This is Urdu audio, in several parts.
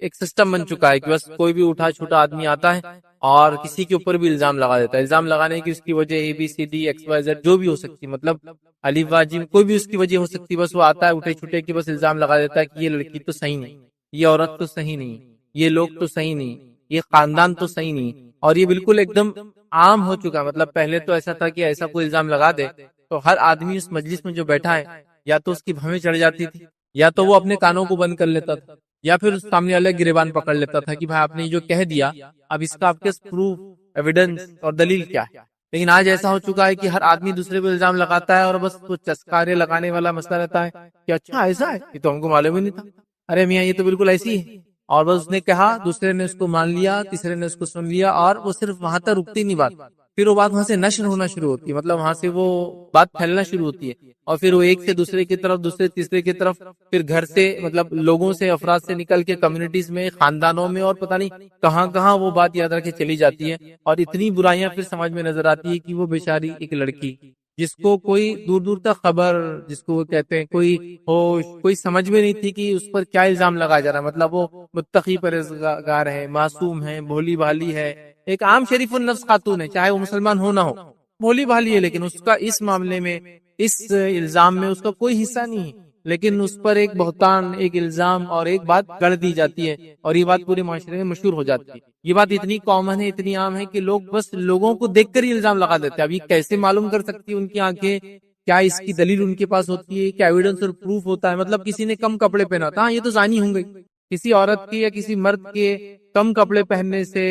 ایک سسٹم بن چکا ہے کہ بس کوئی بھی اٹھا چھوٹا آدمی آتا ہے اور کسی کے اوپر بھی الزام لگا دیتا ہے. الزام لگانے کی اس کی وجہ ABCD XYZ جو بھی ہو سکتی, مطلب الف با جیم کوئی بھی اس کی وجہ ہو سکتی, بس وہ آتا ہے اٹھے چھوٹے کی بس الزام لگا دیتا ہے کہ یہ لڑکی تو صحیح نہیں, یہ عورت تو صحیح نہیں, یہ لوگ تو صحیح نہیں, یہ خاندان تو صحیح نہیں. اور یہ بالکل ایک دم عام ہو چکا. مطلب پہلے تو ایسا تھا کہ ایسا کوئی الزام لگا دے تو ہر آدمی اس مجلس میں جو بیٹھا ہے یا تو اس کی بھویں چڑھ جاتی تھی, یا تو وہ اپنے کانوں کو بند کر لیتا تھا, یا پھر سامنے والے گریبان پکڑ لیتا تھا کہ بھائی آپ نے جو کہہ دیا اب اس کا آپ کے پروف ایویڈنس اور دلیل کیا ہے. لیکن آج ایسا ہو چکا ہے کہ ہر آدمی دوسرے پہ الزام لگاتا ہے اور بس وہ چسکارے لگانے والا مسئلہ رہتا ہے کہ اچھا ایسا ہے, یہ تو ہم کو معلوم ہی نہیں تھا, ارے میاں یہ تو بالکل ایسی ہے. اور بس اس نے کہا, دوسرے نے اس کو مان لیا, تیسرے نے اس کو سن لیا, اور وہ صرف وہاں تک رکتی نہیں بات, پھر وہ بات وہاں سے نشر ہونا شروع ہوتی ہے. مطلب وہاں سے وہ بات پھیلنا شروع ہوتی ہے, اور پھر وہ ایک سے دوسرے کی طرف, دوسرے تیسرے کی طرف, پھر گھر سے مطلب لوگوں سے, افراد سے نکل کے کمیونٹیز میں, خاندانوں میں, اور پتہ نہیں کہاں کہاں وہ بات یاد رکھ کے چلی جاتی ہے. اور اتنی برائیاں پھر سمجھ میں نظر آتی ہے کہ وہ بیچاری ایک لڑکی جس کو کوئی دور دور تک خبر, جس کو وہ کہتے ہیں کوئی ہوش, کوئی سمجھ میں نہیں تھی کہ اس پر کیا الزام لگایا جا رہا ہے. مطلب وہ متقی پرہیزگار ہے, معصوم ہے, بھولی بھالی ہے, ایک عام شریف النفس خاتون ہے, چاہے وہ مسلمان ہو نہ ہو, بھولی بھالی ہے, لیکن اس کا اس معاملے میں, اس الزام میں اس کا کوئی حصہ نہیں ہے. لیکن اس پر ایک بہتان, ایک الزام اور ایک بات گڑ دی جاتی ہے, اور یہ بات پورے معاشرے میں مشہور ہو جاتی ہے. یہ بات اتنی کامن ہے, اتنی عام ہے کہ لوگ بس لوگوں کو دیکھ کر ہی الزام لگا دیتے ہیں. اب یہ کیسے معلوم کر سکتی ہے ان کی آنکھیں, کیا اس کی دلیل ان کے پاس ہوتی ہے, کیا ایویڈنس اور پروف ہوتا ہے. مطلب کسی نے کم کپڑے پہنا تھا, یہ تو زانی ہوں گئی. کسی عورت کے یا کسی مرد کے کم کپڑے پہننے سے,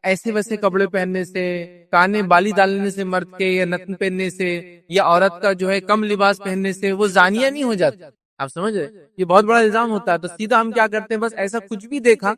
ایسے ویسے کپڑے پہننے سے, کانے بالی ڈالنے سے مرد کے, یا نتن پہننے سے, یا عورت کا جو ہے کم لباس پہننے سے وہ زانیہ نہیں ہو جاتی. آپ سمجھ رہے, یہ بہت بڑا الزام ہوتا ہے. تو سیدھا ہم کیا کرتے ہیں, بس ایسا کچھ بھی دیکھا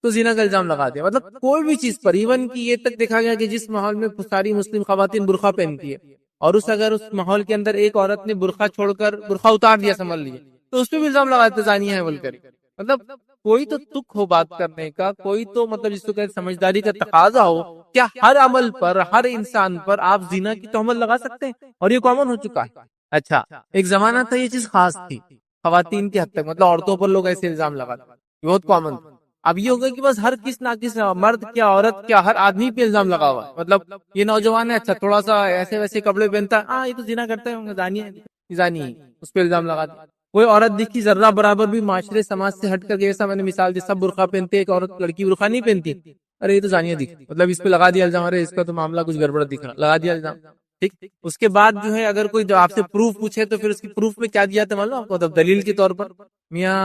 تو زنا کا الزام لگا دیا. مطلب کوئی بھی چیز پر, ایون کی یہ تک دیکھا گیا کہ جس ماحول میں ساری مسلم خواتین برقع پہنتی ہے, اور اگر اس ماحول کے اندر ایک عورت نے برقع چھوڑ کر برقع اتار دیا, سنبھل لیا, تو اس پہ بھی الزام لگاتے زانیہ ہے بول کر. مطلب کوئی تو تک ہو بات کرنے کا, کوئی تو مطلب جس کو کہتے سمجھداری کا تقاضا ہو. کیا ہر عمل پر, ہر انسان پر آپ زنا کی تہمت لگا سکتے ہیں؟ اور یہ کامن ہو چکا ہے. اچھا ایک زمانہ تھا یہ چیز خاص تھی خواتین کی حد تک, مطلب عورتوں پر لوگ ایسے الزام لگاتے, بہت کامن تھا. اب یہ ہوگا کہ بس ہر کس نہ کس, مرد کیا عورت کیا, ہر آدمی پہ الزام لگا ہوا ہے. مطلب یہ نوجوان ہے, اچھا تھوڑا سا ایسے ویسے کپڑے پہنتا ہے, ہاں یہ تو زنا کرتے ہیں, زانی ہے, زانی ہے, اس پہ الزام لگا دیا. کوئی عورت دیکھی ذرہ برابر بھی معاشرے سماج سے ہٹ کر, جیسا میں نے مثال دی, سب برقع پہنتے, ایک عورت لڑکی برقع نہیں پہنتی, ارے یہ تو زانیہ دکھ, مطلب اس پہ لگا دیا الزام, ارے اس کا تو معاملہ کچھ گڑبڑ دکھ رہا, لگا دیا الزام. ٹھیک, اس کے بعد جو ہے اگر کوئی جو آپ سے پروف پوچھے تو پھر اس کی پروف میں کیا دیا تھا معلوم آپ کو, مطلب دلیل کے طور پر, میاں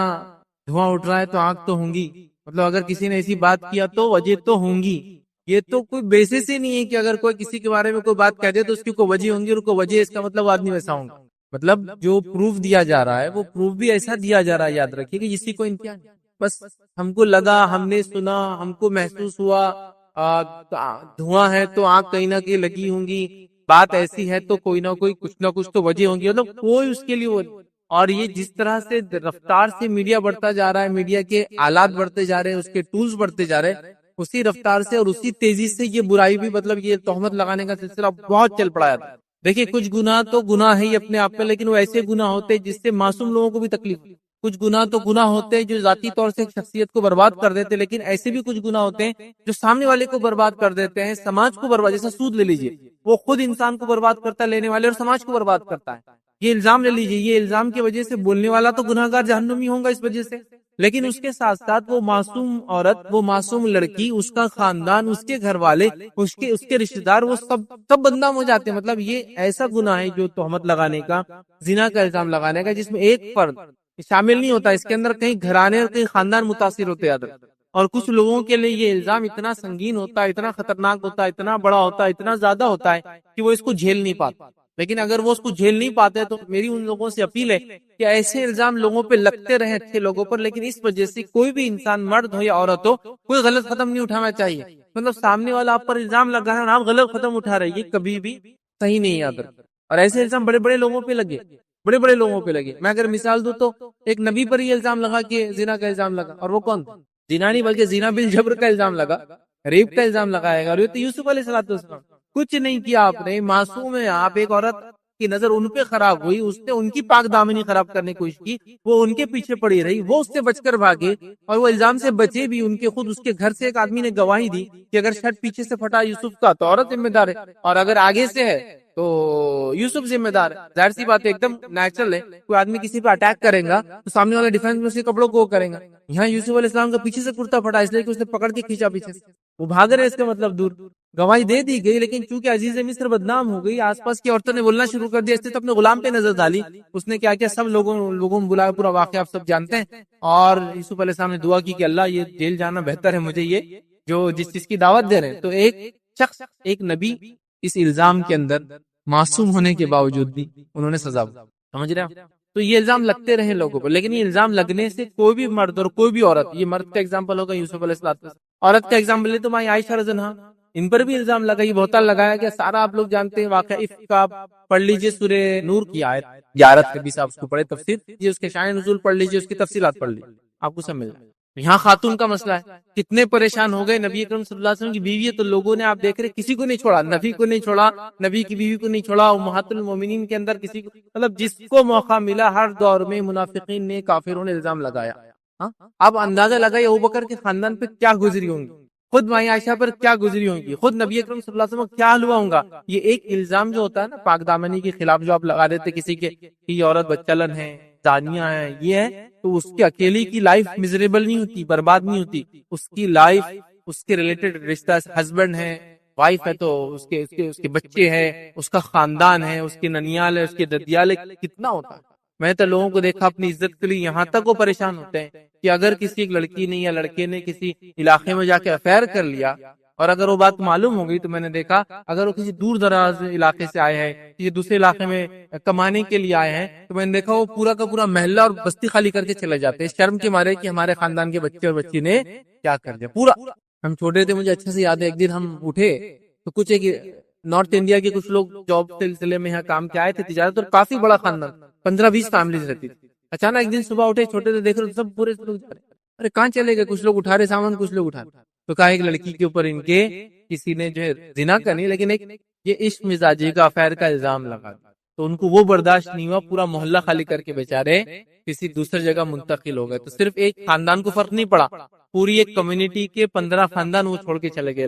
دھواں اٹھ رہا ہے تو آنکھ تو ہوں گی. مطلب اگر کسی نے ایسی بات کیا تو وجہ تو ہوں گی. یہ تو کوئی بیسس ہی نہیں ہے کہ اگر کوئی کسی کے بارے میں کوئی بات کہہ دے تو اس کی کوئی وجہ ہوں گی, اور کوئی وجہ, اس کا مطلب آدمی ویسا ہوں گا. مطلب جو پروف دیا جا رہا ہے وہ پروف بھی ایسا دیا جا رہا ہے, یاد رکھیے کہ جس کی کوئی امتحان, بس ہم کو لگا, ہم نے سنا, ہم کو محسوس ہوا, دھواں ہے تو آنکھ کہیں نہ کہیں لگی ہوں گی, بات ایسی ہے تو کوئی نہ کوئی کچھ نہ کچھ تو وجہ ہوں گی. مطلب کوئی اس کے لیے. اور یہ جس طرح سے رفتار سے میڈیا بڑھتا جا رہا ہے, میڈیا کے آلات بڑھتے جا رہے ہیں, اس کے ٹولز بڑھتے جا رہے ہیں, اسی رفتار سے اور اسی تیزی سے یہ برائی بھی, مطلب یہ تہمت لگانے کا سلسلہ بہت چل پڑا ہے. دیکھیں کچھ گناہ تو گناہ ہے ہی اپنے آپ میں, لیکن وہ ایسے گناہ ہوتے ہیں جس سے معصوم لوگوں کو بھی تکلیف. کچھ گناہ تو گناہ ہوتے ہیں جو ذاتی طور سے شخصیت کو برباد کر دیتے, لیکن ایسے بھی کچھ گناہ ہوتے ہیں جو سامنے والے کو برباد کر دیتے ہیں, سماج کو برباد. جیسا سود لے لیجئے, وہ خود انسان کو برباد کرتا ہے لینے والے, اور سماج کو برباد کرتا ہے. یہ الزام لے لیجئے, یہ الزام کی وجہ سے بولنے والا تو گناہگار جہنمی ہوگا اس وجہ سے, لیکن اس کے ساتھ ساتھ وہ معصوم عورت, وہ معصوم لڑکی, اس کا خاندان, اس کے گھر والے, اس کے رشتہ دار, وہ سب بدنام ہو جاتے ہیں. مطلب یہ ایسا گناہ ہے جو تہمت لگانے کا, زنا کا الزام لگانے کا, جس میں ایک فرد شامل نہیں ہوتا, اس کے اندر کئی گھرانے اور کئی خاندان متاثر ہوتے ہیں. اور کچھ لوگوں کے لیے یہ الزام اتنا سنگین ہوتا ہے, اتنا خطرناک ہوتا ہے, اتنا بڑا ہوتا ہے, اتنا زیادہ ہوتا ہے کہ وہ اس کو جھیل نہیں پاتے. لیکن اگر وہ اس کو جھیل نہیں پاتے تو میری ان لوگوں سے اپیل ہے کہ ایسے الزام لوگوں پہ لگتے رہیں, اچھے لوگوں پر, لیکن اس وجہ سے کوئی بھی انسان, مرد ہو یا عورت ہو, کوئی غلط قدم نہیں اٹھانا چاہیے. مطلب سامنے والا آپ پر الزام لگا ہے اور آپ غلط قدم اٹھا رہے, یہ کبھی بھی صحیح نہیں یاد رکھنا. اور ایسے الزام بڑے بڑے لوگوں پہ لگے, بڑے بڑے لوگوں پہ لگے. میں اگر مثال دوں تو ایک نبی پر یہ الزام لگا کہ زنا کا الزام لگا, اور وہ کون تھا؟ زنا نہیں بلکہ زنا بالجبر کا الزام لگا, ریپ کا الزام لگایا گا. اور یہ تو یوسف علیہ السلام, کچھ نہیں کیا آپ نے, معصوم ہے آپ, ایک عورت کی نظر ان پہ خراب ہوئی، اس نے ان کی پاک دامنی خراب کرنے کی کوشش کی، وہ ان کے پیچھے پڑی رہی، وہ اس سے بچ کر بھاگے اور وہ الزام سے بچے بھی. ان کے خود اس کے گھر سے ایک آدمی نے گواہی دی کہ اگر شرٹ پیچھے سے پھٹا یوسف کا تو عورت ذمہ دار ہے، اور اگر آگے سے ہے تو یوسف ذمہ دار ہے. ظاہر سی بات ہے، ایک دم نیچرل ہے. کوئی آدمی کسی پہ اٹیک کرے گا تو سامنے والا ڈیفینس میں اس کے کپڑوں کو کرے گا. یہاں یوسف علیہ السلام کا پیچھے سے کرتا پھٹا اس لیے کہ اس نے پکڑ کے کھینچا پیچھے سے، وہ بھاگ رہے، اس کا مطلب دور. گواہی دے دی گئی، لیکن چونکہ عزیز مصر بدنام ہو گئی، آس پاس کی عورتوں نے بولنا شروع کر دیا، اس نے تو اپنے غلام پہ نظر ڈالی. اس نے کیا کیا سب لوگوں نے بلایا، پورا واقعہ آپ سب جانتے ہیں. اور یوسف علیہ السلام نے دعا کی کہ اللہ یہ جیل جانا بہتر ہے مجھے، یہ جو جس چیز کی دعوت دے رہے ہیں. تو ایک شخص، ایک نبی اس الزام کے اندر معصوم ہونے کے باوجود بھی انہوں نے سزا دی. سمجھ رہے ہیں؟ تو یہ الزام لگتے رہے لوگوں پر، لیکن یہ الزام لگنے سے کوئی بھی مرد اور کوئی بھی عورت، یہ مرد کا ایگزامپل ہوگا یوسف علیہ السلام، عورت کا ایگزامپل ہے تو ماں عائشہ رضی اللہ عنہا، ان پر بھی الزام لگا، یہ بہتان لگایا گیا. سارا آپ لوگ جانتے ہیں واقعہ عفق کا. پڑھ لیجئے سورہ نور کی آیت 11 کے 20 آپ اس کو پڑھے تفسیر، یہ اس کے شان نزول پڑھ لیجئے، اس کی تفصیلات پڑھ لیجئے، آپ کو سب مل جائے. یہاں خاتون کا مسئلہ ہے، کتنے پریشان ہو گئے. نبی اکرم صلی اللہ علیہ وسلم کی بیوی ہے تو لوگوں نے، آپ دیکھ رہے، کسی کو نہیں چھوڑا، نبی کو نہیں چھوڑا، نبی کی بیوی کو نہیں چھوڑا، امہات المومنین کے اندر کسی کو، مطلب جس کو موقع ملا ہر دور میں منافقین نے، کافروں نے الزام لگایا. اب اندازہ لگائیے ابوبکر کے خاندان پہ کیا گزری ہوں گی، خود مائی عائشہ پر کیا گزری ہوں گی، خود نبی اکرم صلی اللہ علیہ وسلم کو کیا ہوا ہوگا. یہ ایک الزام جو ہوتا ہے نا پاک دامنی کے خلاف، جو آپ لگا دیتے کسی کے کہ یہ عورت بچلن ہے، زانیہ ہے، یہ ہے، تو اس کی اکیلی کی لائف میزریبل نہیں ہوتی، برباد نہیں ہوتی. اس کی لائف، اس کے ریلیٹڈ رشتہ، ہسبینڈ ہے، وائف ہے، تو اس کے بچے ہیں، اس کا خاندان ہے، اس کے ننیال ہے، اس کے ددیال ہے، کتنا ہوتا ہے. میں تو لوگوں کو دیکھا اپنی عزت کے لیے یہاں تک وہ پریشان ہوتے ہیں کہ اگر کسی ایک لڑکی نے یا لڑکے نے کسی علاقے میں جا کے افیئر کر لیا، اور اگر وہ بات معلوم ہو گئی، تو میں نے دیکھا اگر وہ کسی دور دراز علاقے سے آئے ہیں، کسی دوسرے علاقے میں کمانے کے لیے آئے ہیں، تو میں نے دیکھا وہ پورا کا پورا محلہ اور بستی خالی کر کے چلے جاتے ہیں، شرم کے مارے کہ ہمارے خاندان کے بچے اور بچی نے کیا کر دیا. پورا ہم چھوٹے تھے، مجھے اچھے سے یاد ہے، ایک دن ہم اٹھے تو کچھ ایک نارتھ انڈیا کے کچھ لوگ جاب سلسلے میں یہاں کام کے آئے تھے، تجارت، اور کافی بڑا خاندان، 15-20 فیملیز رہتی تھی. اچانک ایک دن صبح اٹھے، چھوٹے سے دیکھ رہے سب پورے لوگ جا رہے، ارے کہاں چلے گئے، کچھ لوگ اٹھا رہے سامان، کچھ لوگ اٹھا رہے. تو کہا ایک لڑکی کے اوپر ان کے کسی نے جو ہے زنا کا نہیں لیکن ایک یہ عشق مزاجی کا افیئر کا الزام لگا، تو ان کو وہ برداشت نہیں ہوا، پورا محلہ خالی کر کے بیچارے کسی دوسری جگہ منتقل ہو گئے. تو صرف ایک خاندان کو فرق نہیں پڑا، پوری ایک کمیونٹی کے 15 خاندان وہ چھوڑ کے چلے گئے.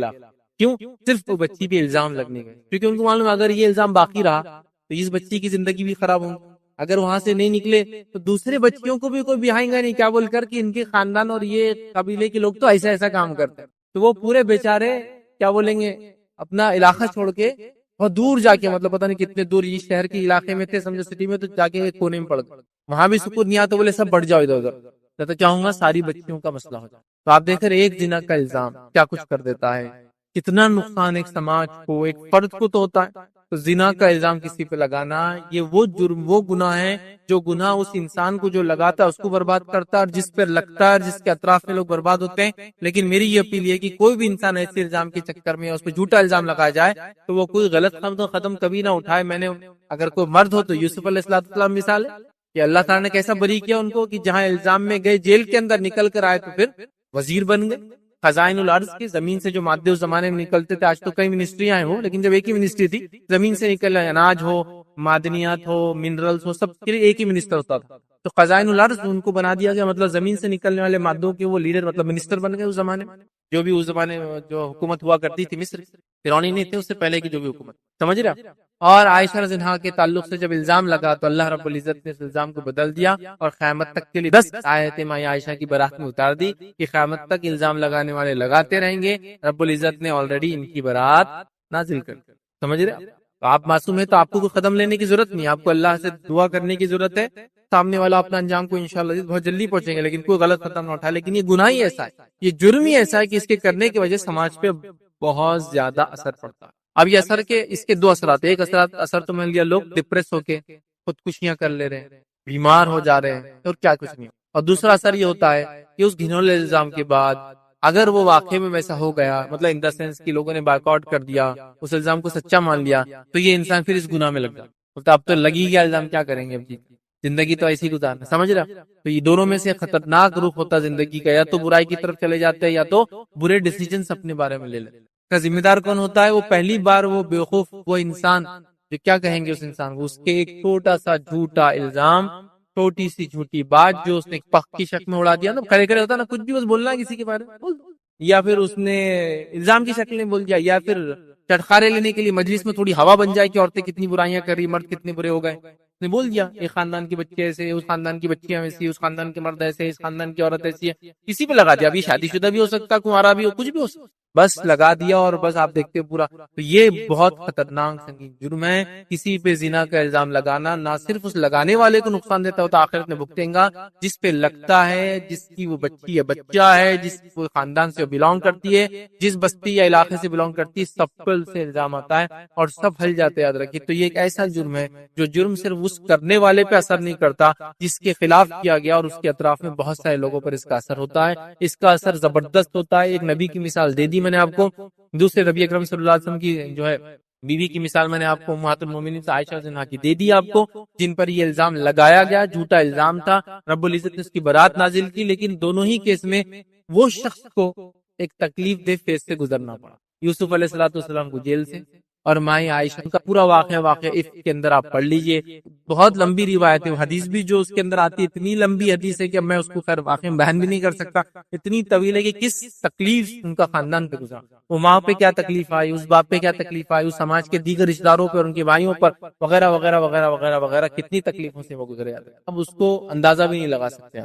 کیوں؟ صرف وہ بچی پہ الزام لگنے گئے، کیونکہ ان کو معلوم اگر یہ الزام باقی رہا تو اس بچی کی زندگی بھی خراب ہوگی. اگر وہاں سے نہیں نکلے تو دوسرے بچیوں کو بھی کوئی بہائیں گا نہیں، کیا بول کر کہ ان کے خاندان اور یہ قبیلے کے لوگ تو ایسا ایسا کام کرتے ہیں. تو وہ پورے بیچارے کیا بولیں گے، اپنا علاقہ چھوڑ کے بہت دور جا کے، مطلب پتہ نہیں کتنے دور، یہ شہر کے علاقے میں تھے سمجھو، سٹی میں، تو جا کے ایک کونے میں پڑ گئے. وہاں بھی سکون نہیں آتا، بولے سب بڑھ جاؤ ادھر ادھر، تو چاہوں گا ساری بچیوں کا مسئلہ ہو جائے. تو آپ دیکھ رہے ایک زنا کا الزام کیا کچھ کر دیتا ہے، کتنا نقصان ایک سماج کو، ایک فرد کو تو ہوتا ہے. تو زنا کا الزام کسی پہ لگانا، یہ وہ جرم، وہ گناہ ہے جو گناہ اس انسان کو جو لگاتا ہے اس کو برباد کرتا ہے، اور جس پر لگتا ہے، جس کے اطراف میں لوگ برباد ہوتے ہیں. لیکن میری یہ اپیل ہے کہ کوئی بھی انسان ایسے الزام کے چکر میں اس پہ جھوٹا الزام لگایا جائے تو وہ کوئی غلط قدم کبھی نہ اٹھائے. میں نے اگر کوئی مرد ہو تو یوسف علیہ السلام مثال ہے کہ اللہ تعالیٰ نے کیسا بری کیا ان کو، کہ جہاں الزام میں گئے جیل کے اندر نکل کر آئے تو پھر وزیر بن گئے. خزائن الارض کی، زمین سے جو مادے اس زمانے میں نکلتے تھے، آج تو کئی منسٹریاں ہیں وہ، لیکن جب ایک ہی منسٹری تھی، زمین سے نکل رہے اناج ہو، معدنیات ہو، منرلز ہو، سب کے لیے ایک ہی منسٹر ہوتا تھا. تو خزائن الارض ان کو بنا دیا گیا، مطلب زمین سے نکلنے والے مادوں کے وہ لیڈر، مطلب منسٹر بن گئے اس زمانے میں. جو بھی اس زمانے جو حکومت ہوا کرتی تھی مصر، فرعونی نہیں تھے، اس سے پہلے کی جو بھی حکومت، سمجھ رہے. اور عائشہ رضی اللہ عنہا کے تعلق سے جب الزام لگا تو اللہ رب العزت نے اس الزام کو بدل دیا اور قیامت تک کے لیے 10 آیتیں ماں عائشہ کی برات میں اتار دی کہ قیامت تک الزام لگانے والے لگاتے رہیں گے. رب العزت نے آلریڈی ان کی برات نازل کر دی. سمجھ رہے؟ تو آپ معصوم ہیں تو آپ کو کوئی قدم لینے کی ضرورت نہیں، آپ کو اللہ سے دعا کرنے کی ضرورت ہے. سامنے والا اپنا انجام کو انشاءاللہ بہت جلدی پہنچیں گے، لیکن کوئی غلط قدم نہ اٹھائے. لیکن یہ گناہ ہی ایسا ہے، یہ جرم ہی ایسا ہے کہ اس کے کرنے کی وجہ سماج پہ بہت زیادہ اثر پڑتا ہے. اب یہ اثر کے اس کے 2 اثرات، ایک اثر تو میں لیا، لوگ ڈپریس ہو کے خودکشیاں کر لے رہے ہیں، بیمار ہو جا رہے ہیں اور کیا کچھ نہیں. اور دوسرا اثر یہ ہوتا ہے کہ اس گھنولے الزام کے بعد اگر وہ واقعے میں ویسا ہو گیا، مطلب ان دا سینس کہ لوگوں نے بائیک آؤٹ کر دیا، اس الزام کو سچا مان لیا، تو یہ انسان پھر اس گناہ میں لگ جاتا. بولتا اب تو لگی گیا الزام، کیا کریں گے، اب جی زندگی تو ایسی گزارنا. سمجھ رہا؟ تو یہ دونوں میں سے خطرناک روح ہوتا زندگی کا، یا تو برائی کی طرف چلے جاتے ہیں یا تو برے ڈیسیجنز اپنے بارے میں لے لیتے. کا ذمہ دار کون ہوتا ہے؟ وہ پہلی بار وہ بیوقوف، وہ انسان جو کیا کہیں گے اس انسان کو؟ اس کے ایک چھوٹا سا جھوٹا الزام، چھوٹی سی جھوٹی بات جو اس نے پخ کی شکل میں اڑا دیا نا، کھڑے کھڑے ہوتا نا، کچھ بھی بس بولنا ہے کسی کے بارے میں بول دو، یا پھر اس نے الزام کی شکل میں بول دیا، یا پھر چٹخارے لینے کے لیے مجلس میں تھوڑی ہوا بن جائے کہ عورتیں کتنی برائیاں کر رہی، مرد کتنے برے ہو گئے، اس نے بول دیا ایک خاندان کے بچے ایسے، اس خاندان کی بچیاں ایسی، اس خاندان کے مرد ایسے، اس خاندان کی عورت ایسی ہے، کسی پہ لگا دیا، ابھی شادی شدہ بھی ہو سکتا، کنوارا بھی ہو، کچھ بھی ہو سکتا، بس لگا دیا اور بس آپ دیکھتے ہو پورا۔ تو یہ بہت خطرناک سنگین جرم ہے، کسی پہ زنا کا الزام لگانا، نہ صرف اس لگانے والے کو نقصان دیتا ہوتا، آخرت میں بھگتیں گا، جس پہ لگتا ہے، جس کی وہ بچی یا بچہ ہے، جس وہ خاندان سے بلانگ کرتی ہے، جس بستی یا علاقے سے بلانگ کرتی ہے، سب پر سے الزام آتا ہے اور سب ہل جاتے ہیں، یاد رکھیے۔ تو یہ ایک ایسا جرم ہے جو جرم صرف اس کرنے والے پہ اثر نہیں کرتا جس کے خلاف کیا گیا، اور اس کے اطراف میں بہت سارے لوگوں پر اس کا اثر ہوتا ہے، اس کا اثر زبردست ہوتا ہے۔ ایک نبی کی مثال دے دی میں نے آپ کو، دوسرے نبی اکرم صلی اللہ علیہ وسلم کی جو ہے بیوی کی مثال میں نے آپ کو امہات المومنین عائشہ رضی اللہ عنہا کی دے دی آپ کو، جن پر یہ الزام لگایا گیا، جھوٹا الزام تھا، رب العزت نے اس کی برات نازل کی، لیکن دونوں ہی کیس میں وہ شخص کو ایک تکلیف دہ فیز سے گزرنا پڑا، یوسف علیہ السلام کو جیل سے، اور مائیں عائشہ کا پورا واقعہ عفق کے اندر آپ پڑھ لیجئے، بہت لمبی روایت ہے، حدیث بھی جو اس کے اندر آتی ہے اتنی لمبی حدیث ہے کہ اب میں اس کو خیر واقعہ میں بیان بھی نہیں کر سکتا، اتنی طویل ہے کہ کس تکلیف ان کا خاندان پہ گزرا، وہ ماں پہ کیا تکلیف آئی، اس باپ پہ کیا تکلیف آئی، اس سماج کے دیگر رشتہ داروں پر، ان کے بھائیوں پر وغیرہ وغیرہ وغیرہ وغیرہ وغیرہ، کتنی تکلیفوں سے وہ گزرے، اب اس کو اندازہ بھی نہیں لگا سکتے،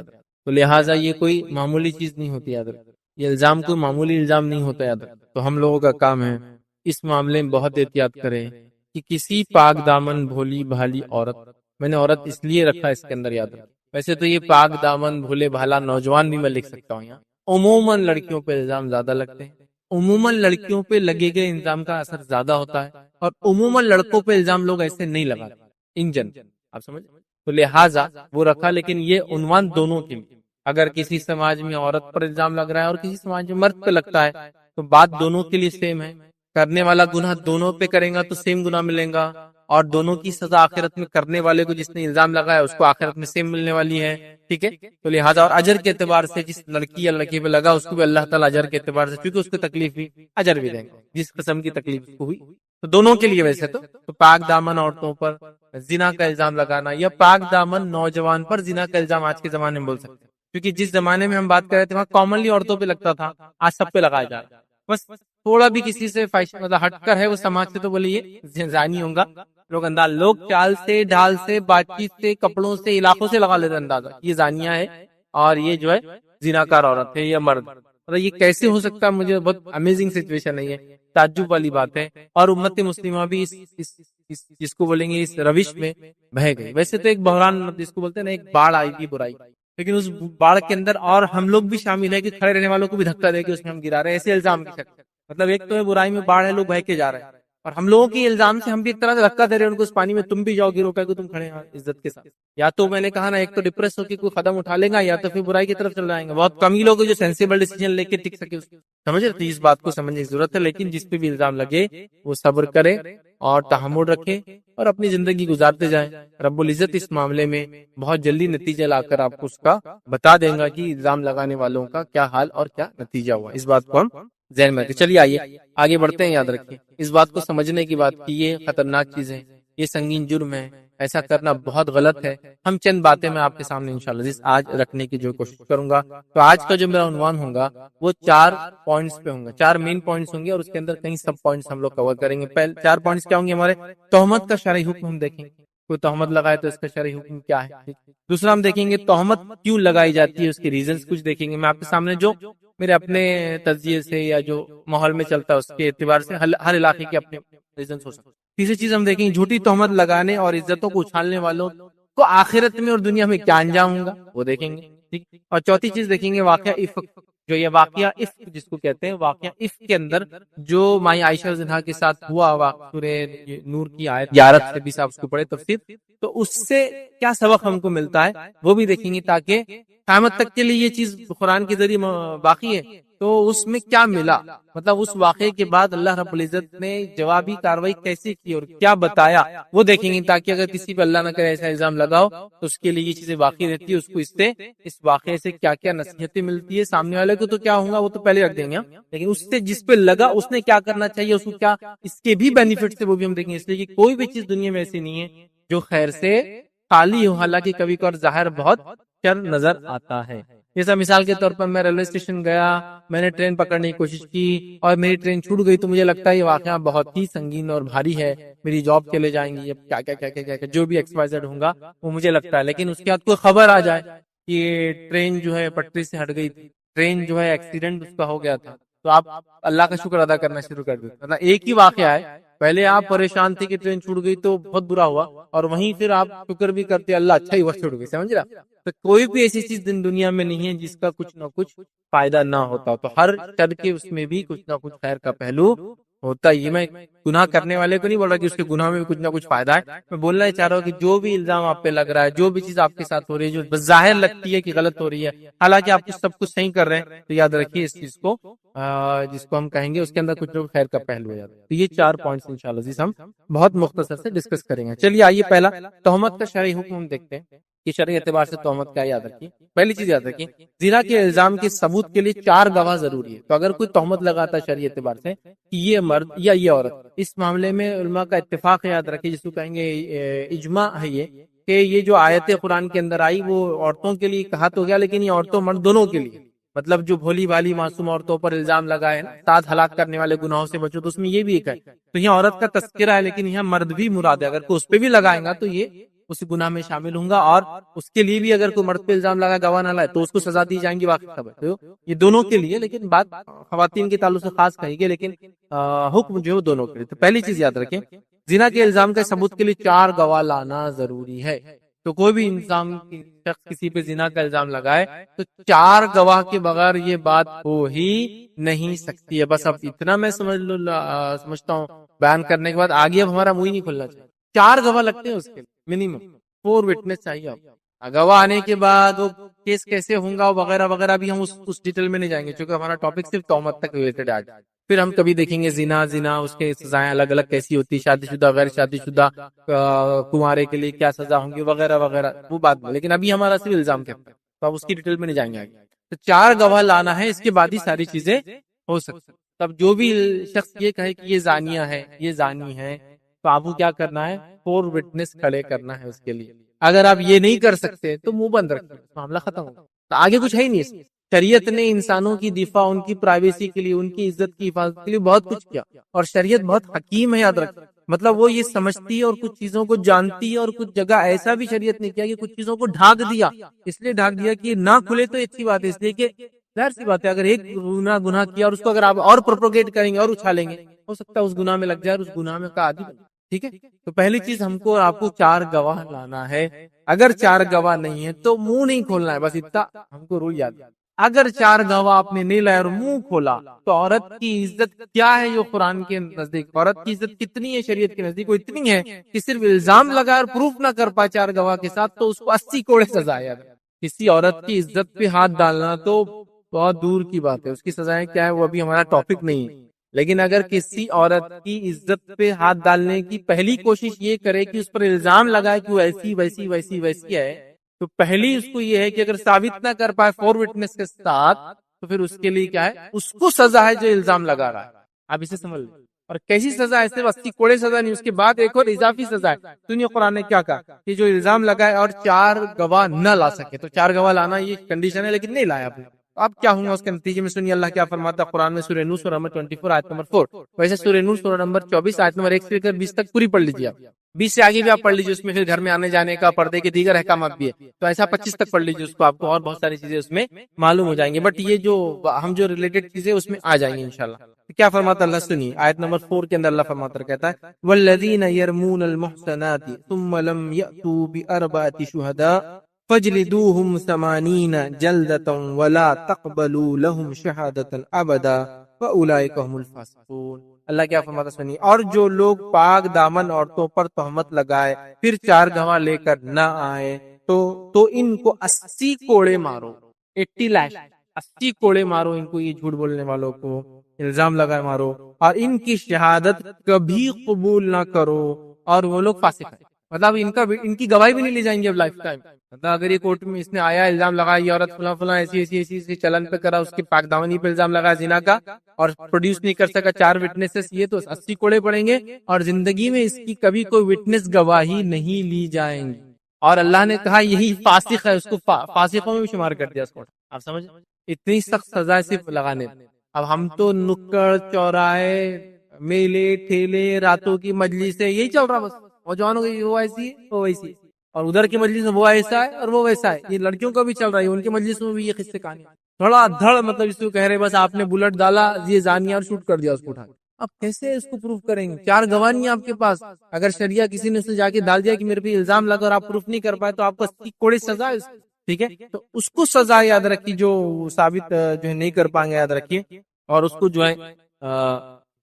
تو لہٰذا یہ کوئی معمولی چیز نہیں ہوتی، یاد رکھیں یہ الزام کوئی معمولی الزام نہیں ہوتا، یاد رکھیں۔ تو ہم لوگوں کا کام ہے اس معاملے میں بہت احتیاط کریں کہ کسی پاک دامن بھولی بھالی عورت، میں نے عورت اس لیے رکھا اس کے اندر، یاد رکھیں، ویسے تو یہ پاک دامن بھولے بھالا نوجوان بھی میں لکھ سکتا ہوں یہاں، عموماً لڑکیوں پہ الزام زیادہ لگتے ہیں، عموماً لڑکیوں پہ لگے گئے الزام کا اثر زیادہ ہوتا ہے، اور عموماً لڑکوں پہ الزام لوگ ایسے نہیں لگاتے ان جن، آپ سمجھ، تو لہٰذا وہ رکھا، لیکن یہ عنوان دونوں کے لیے، اگر کسی سماج میں عورت پر الزام لگ رہا ہے اور کسی سماج میں مرد پہ لگتا ہے تو بات دونوں کے لیے سیم ہے، کرنے والا گناہ دونوں پہ کرے گا تو سیم گناہ ملے گا، اور دونوں کی سزا آخرت میں کرنے والے کو جس نے الزام لگایا اس کو آخرت میں سیم ملنے والی ہے، ٹھیک ہے، تو لہٰذا اور اجر کے اعتبار سے جس لڑکی یا لڑکی پہ لگا اس کو بھی اللہ تعالیٰ اجر کے اعتبار سے، کیونکہ اس کو تکلیف بھی اجر بھی دیں گے جس قسم کی تکلیف اس کو ہوئی، تو دونوں کے لیے ویسے تو پاک دامن عورتوں پر زنا کا الزام لگانا یا پاک دامن نوجوان پر زنا کا الزام آج کے زمانے میں بول سکتے ہیں، کیونکہ جس زمانے میں ہم بات کر رہے تھے وہاں کامنلی عورتوں پہ لگتا تھا، آج سب پہ لگایا جا رہا ہے، بس تھوڑا بھی کسی سے مطلب ہٹ کر ہے وہ سماج سے تو بولے یہ زانی ہوگا، لوگ انداز، لوگ چال سے ڈھال سے بات چیت سے کپڑوں سے علاقوں سے لگا لیتے اندازہ یہ زانیہ ہے اور یہ جو ہے زناکار عورت ہے یا مرد، مطلب یہ کیسے ہو سکتا ہے، مجھے بہت امیزنگ سچویشن ہے، یہ تعجب والی بات ہے، اور امت مسلمہ بھی اس جس کو بولیں گے اس روش میں بہہ گئی، ویسے تو ایک بحران جس کو بولتے ہیں نا ایک باڑھ آئی تھی برائی، لیکن اس باڑھ کے اندر اور ہم لوگ بھی شامل ہیں کہ کھڑے رہنے والوں کو بھی دھکا دے کے اس میں ہم گرا رہے ہیں، ایسے الزام کی شکل، مطلب ایک تو ہے برائی میں باڑھ ہے لوگ بہہ کے جا رہے ہیں، اور ہم لوگوں کے الزام سے ہم بھی ایک طرح سے دھکا دے رہے ہیں ان کو اس پانی میں، تم بھی جاؤ گرو کہ تم کھڑے ہیں عزت کے ساتھ، یا تو میں نے کہا نا ایک تو ڈپریس ہو کے کوئی قدم اٹھا لے گا یا تو پھر برائی کی طرف چل جائیں گے، بہت کم ہی لوگ جو سینسیبل ڈیسیجن لے کے ٹک سکے، سمجھ رہے، اس بات کو سمجھنے کی ضرورت ہے، لیکن جس پہ بھی الزام لگے وہ صبر کرے اور تحمل رکھے اور اپنی زندگی گزارتے جائیں، رب العزت اس معاملے میں بہت جلدی نتیجہ لا کر آپ کو اس کا بتا دیں گا کہ الزام لگانے والوں کا کیا حال اور کیا نتیجہ ہوا، اس بات کو ہم ذہن میں رکھیں۔ چلیے آئیے آگے بڑھتے ہیں، یاد رکھیں اس بات کو سمجھنے کی بات کی یہ خطرناک چیز ہے، یہ سنگین جرم ہے، ایسا کرنا بہت غلط ہے، ہم چند باتیں میں آپ کے سامنے انشاءاللہ آج رکھنے کی جو کوشش کروں گا، تو آج کا جو میرا عنوان ہوگا وہ 4 پوائنٹس پہ ہوں گا، 4 مین پوائنٹس ہوں گے اور اس کے اندر کئی سب پوائنٹس ہم لوگ کور کریں گے۔ پہلے 4 پوائنٹس کیا ہوں گے ہمارے؟ تہمت کا شرعی حکم ہم دیکھیں گے، کوئی تہمت لگائے تو اس کا شرعی حکم کیا ہے، دوسرا ہم دیکھیں گے تہمت کیوں لگائی جاتی ہے، اس کے ریزنز کچھ دیکھیں گے، میں آپ کے سامنے جو میرے اپنے تجزیے سے یا جو ماحول میں چلتا ہے اس کے اعتبار سے ہر علاقے کے اپنے ریزنز ہو سکتے ہیں۔ تیسری چیز ہم دیکھیں گے جھوٹی تہمت لگانے اور عزتوں کو اچھالنے والوں کو آخرت میں اور دنیا میں کیا انجام ہوگا وہ دیکھیں گے، ٹھیک، اور چوتھی چیز دیکھیں گے واقعہ افک، جو یہ واقعہ افک جس کو کہتے ہیں، واقعہ افک کے اندر جو مائی عائشہ رضی اللہ عنہا کے ساتھ ہوا سورہ نور کی آیت 11 سے 20 آپ اس کو پڑھے تفسیر، تو اس سے کیا سبق ہم کو ملتا ہے وہ بھی دیکھیں گے، تاکہ قیامت تک کے لیے یہ چیز قرآن کے ذریعے باقی ہے تو اس میں کیا ملا، مطلب اس واقعے کے بعد اللہ رب العزت نے جوابی کاروائی کیسے کی اور کیا بتایا وہ دیکھیں گے، تاکہ اگر کسی پہ اللہ نہ کرے ایسا الزام لگاؤ تو اس کے لیے یہ چیزیں واقعی رہتی ہے، اس کو اس واقعے سے کیا کیا نصیحتیں ملتی ہے، سامنے والے کو تو کیا ہوگا وہ تو پہلے رکھ دیں گے، لیکن اس سے جس پہ لگا اس نے کیا کرنا چاہیے، اس کو کیا اس کے بھی بینیفٹس ہے وہ بھی ہم دیکھیں گے، اس لیے کہ کوئی بھی چیز دنیا میں ایسی نہیں ہے جو خیر سے خالی ہو، حالانکہ کبھی کبھار ظاہر بہت شر نظر آتا ہے۔ جیسا مثال کے طور پر میں ریلوے اسٹیشن گیا، میں نے ٹرین پکڑنے کی کوشش کی اور میری ٹرین چھوٹ گئی، تو مجھے لگتا ہے یہ واقعہ بہت ہی سنگین اور بھاری ہے، میری جاب چلے جائیں گی، اب کیا کیا کیا کیا کیا جو بھی ایکس وائی زیڈ ہوگا وہ مجھے لگتا ہے، لیکن اس کے بعد کوئی خبر آ جائے کہ ٹرین جو ہے پٹری سے ہٹ گئی تھی، ٹرین جو ہے ایکسیڈنٹ اس کا ہو گیا تھا، تو آپ اللہ کا شکر ادا کرنا شروع کر دیتے، مطلب ایک ہی واقعہ ہے، پہلے آپ پریشان تھے کہ ٹرین چھوٹ گئی تو بہت برا ہوا، اور وہیں پھر آپ شکر بھی کرتے اللہ اچھا ہی ہوا چھوٹ گئی، سمجھ رہا؟ تو کوئی بھی ایسی چیز دنیا میں نہیں ہے جس کا کچھ نہ کچھ فائدہ نہ ہوتا، تو ہر شر کے اس میں بھی کچھ نہ کچھ خیر کا پہلو ہوتا ہے۔ یہ میں گناہ کرنے والے کو نہیں بول رہا کہ اس کے گناہ میں بھی کچھ نہ کچھ فائدہ ہے، میں بولنا ہی چاہ رہا ہوں کہ جو بھی الزام آپ پہ لگ رہا ہے، جو بھی چیز آپ کے ساتھ ہو رہی ہے، جو ظاہر لگتی ہے کہ غلط ہو رہی ہے، حالانکہ آپ سب کچھ صحیح کر رہے ہیں، تو یاد رکھیے اس چیز کو، جس کو ہم کہیں گے اس کے اندر کچھ نہ کچھ خیر کا پہلو ہو جاتا ہے۔ تو یہ 4 پوائنٹس انشاءاللہ عزیز ہم بہت مختصر سے ڈسکس کریں گے۔ چلیے آئیے پہلا تہمت کا شرعی حکم ہم دیکھتے ہیں کہ شرعی اعتبار سے تہمت کیا، یاد رکھیے پہلی چیز یاد رکھیے، زنا کے الزام کے ثبوت کے لیے 4 گواہ ضروری ہے۔ تو اگر کوئی تہمت لگاتا ہے شرعی اعتبار سے کہ یہ مرد یا یہ عورت، اس معاملے میں علماء کا اتفاق ہے، یاد رکھیے جس کو کہیں گے اجماع ہے یہ، کہ یہ جو آیت قرآن کے اندر آئی وہ عورتوں کے لیے کہا تو گیا، لیکن یہ عورتوں مرد دونوں کے لیے، مطلب جو بھولی بھالی معصوم عورتوں پر الزام لگائے نا، 7 ہلاک کرنے والے گناہوں سے بچو، تو اس میں یہ بھی ایک ہے، تو یہاں عورت کا تذکرہ ہے لیکن یہاں مرد بھی مراد ہے، اگر کوئی اس پہ بھی لگائے گا تو یہ اس گناہ میں شامل ہوں گا، اور اس کے لیے بھی اگر کوئی مرد پہ الزام لگا گواہ نہ لائے تو اس کو سزا دی جائیں گی، واقعی خبر تو یہ دونوں کے لیے، لیکن بات خواتین کے تعلق سے خاص کہی گئی، لیکن حکم جو ہے وہ دونوں کے لیے۔ تو پہلی چیز یاد رکھیں، زنا کے الزام کے ثبوت کے لیے 4 گواہ لانا ضروری ہے۔ تو کوئی بھی انسان شخص کسی پہ زنا کا الزام لگائے تو 4 گواہ کے بغیر یہ بات ہو ہی نہیں سکتی ہے۔ بس اب اتنا میں سمجھتا ہوں بیان کرنے کے بعد آگے اب ہمارا منہ نہیں کھلنا چاہیے، 4 گواہ لگتے ہیں اس کے منیمم 4 وٹنس چاہیے آپ، گواہ آنے کے بعد وہ کیس کیسے ہوگا وغیرہ وغیرہ بھی ہم اس ڈیٹیل میں نہیں جائیں گے، چونکہ ہمارا ٹاپک صرف تہمت تک ریلیٹڈ ہے۔ پھر ہم کبھی دیکھیں گے زنا اس کے سزائیں الگ الگ کیسی ہوتی، شادی شدہ غیر شادی شدہ کنوارے کے لیے کیا سزا ہوں گی وغیرہ وغیرہ، وہ بات میں، لیکن ابھی ہمارا صرف الزام کے اوپر، تو اب اس کی ڈیٹیل میں نہیں جائیں گے آگے۔ تو 4 گواہ لانا ہے، اس کے بعد ہی ساری چیزیں ہو سکتی۔ تب جو بھی شخص یہ کہے کہ یہ زانیہ ہے، یہ زانی ہے، تو آپ کو کیا کرنا ہے، 4 وٹنس کھڑے کرنا ہے اس کے لیے۔ اگر آپ یہ نہیں کر سکتے تو منہ بند رکھیں، معاملہ ختم ہوگا، تو آگے کچھ ہے ہی نہیں اس میں۔ شریعت نے انسانوں کی دفاع، ان کی پرائیویسی کے لیے، ان کی عزت کی حفاظت کے لیے بہت کچھ کیا، اور شریعت بہت حکیم ہے، یاد رکھیں، مطلب وہ یہ سمجھتی ہے اور کچھ چیزوں کو جانتی ہے، اور کچھ جگہ ایسا بھی شریعت نے کیا کہ کچھ چیزوں کو ڈھانک دیا، اس لیے ڈھانک دیا کہ یہ نہ کھلے تو اچھی بات ہے، اس لیے کہ ظاہر سی بات ہے اگر ایک گناہ کیا اور اس کو اگر آپ اور پروپوگیٹ کریں گے اور اچھالیں گے، ہو سکتا ہے اس گناہ میں لگ جائے اور اس گناہ میں کا عادی بنے، ٹھیک ہے۔ تو پہلی چیز ہم کو آپ کو 4 گواہ لانا ہے، اگر 4 گواہ نہیں ہے تو منہ نہیں کھولنا ہے، بس اتنا ہم کو رول یاد۔ اگر 4 گواہ آپ نے نہیں لائے اور منہ کھولا تو عورت کی عزت کیا ہے جو قرآن کے نزدیک، عورت کی عزت کتنی ہے شریعت کے نزدیک، وہ اتنی ہے کہ صرف الزام لگا اور پروف نہ کر پائے 4 گواہ کے ساتھ تو اس کو 80 کوڑے سزا ہے۔ کسی عورت کی عزت پہ ہاتھ ڈالنا تو بہت دور کی بات ہے، اس کی سزائیں کیا ہے وہ ابھی ہمارا ٹاپک نہیں ہے، لیکن اگر کسی عورت کی عزت پہ ہاتھ ڈالنے کی پہلی کوشش یہ کرے کہ اس پر الزام لگائے کہ وہ ایسی ویسی ویسی ویسی ہے، تو پہلی اس کو یہ ہے کہ اگر ثابت نہ کر پائے 4 وٹنس کے ساتھ تو پھر اس کے لیے کیا ہے، اس کو سزا ہے جو الزام لگا رہا ہے، آپ اسے سمجھ لیں۔ اور کیسی سزا ہے، صرف 80 کوڑے سزا نہیں، اس کے بعد ایک اور اضافی سزا ہے۔ سنیے قرآن نے کیا کہا کہ جو الزام لگائے اور 4 گواہ نہ لا سکے، تو 4 گواہ لانا یہ کنڈیشن ہے، لیکن نہیں لایا آپ نے، اب کیا ہوگا اس کے نتیجے میں؟ سنیے اللہ کیا فرماتا ہے قرآن میں، سورہ نور سورہ نمبر 24 آیت نمبر 4، ویسے سورہ نور سورہ نمبر 24 آیت نمبر 1 سے لے کر 20 تک پوری پڑھ لیجیے آپ، 20 سے آگے بھی آپ پڑھ لیجیے، اس میں پھر گھر میں آنے جانے کا، پردے کے دیگر احکامات بھی ہے، تو ایسا 25 تک پڑھ لیجیے اس کو، آپ کو اور بہت ساری چیزیں اس میں معلوم ہو جائیں گی، بٹ یہ جو ہم جو ریلیٹڈ چیزیں اس میں آ جائیں گی انشاءاللہ۔ کیا فرماتا اللہ، سنیے آیت نمبر 4 کے اندر اللہ فرماتا کہتا ہے والذین یرمون المحصنات ثم لم یأتوا بأربعة شہداء فجلدوهم 80 جلدة ولا تقبلوا لهم شہادة ابدا فاولئک هم الفاسقون۔ اللہ کیا فرماتا سنیے، اور جو لوگ پاک دامن عورتوں پر تہمت لگائے پھر 4 گواہ لے کر نہ آئے تو ان کو 80 کوڑے مارو، 80 لاش، 80 کوڑے مارو ان کو، یہ جھوٹ بولنے والوں کو الزام لگائے مارو، اور ان کی شہادت کبھی قبول نہ کرو، اور وہ لوگ فاسق ہیں، مطلب ان کی گواہی بھی نہیں لی جائیں گی اب لائف ٹائم۔ مطلب اگر یہ کورٹ میں اس نے آیا الزام لگایا یہ عورت فلاں فلاں ایسی ایسی ایسی ایسی چلن پہ کرا، اس کی پاک دامنی پہ الزام لگایا زنا کا، اور پروڈیوس نہیں کر سکا 4 وٹنسز، یہ تو 80 کوڑے پڑیں گے، اور زندگی میں اس کی کبھی کوئی وٹنس گواہی نہیں لی جائیں گی۔ اور اللہ نے کہا یہی فاسق ہے، اس کو فاسقوں میں بھی شمار کر دیا اس کو۔ آپ سمجھ، اتنی سخت سزا صرف لگانے۔ اب ہم تو نکڑ چوراہے میلے ٹھیلے راتوں کی مجلس ہے، یہی چل رہا بس، نوجوانوں کی وہ ایسی ہے وہ ویسی ہے، اور ادھر کی مجلس میں وہ ایسا ہے اور وہ ویسا ہے، یہ لڑکیوں کا بھی چل رہا ہے، ان کی مجلس میں بھی یہ قصے کہانی تھوڑا دھڑ، مطلب اس کو کہہ رہے بس آپ نے بلٹ ڈالا یہ زانیہ اور شوٹ کر دیا اس کو اٹھا کے۔ اب کیسے اس کو پروف کریں گے؟ 4 گواہ آپ کے پاس، اگر شریعہ کسی نے اسے جا کے ڈال دیا کہ میرے پہ الزام لگا اور آپ پروف نہیں کر پائے تو آپ کو 80 کوڑے سزا ہے، ٹھیک ہے، تو اس کو سزا یاد رکھیے، جو ثابت جو ہے نہیں کر پائیں گے یاد رکھیے، اور اس کو جو ہے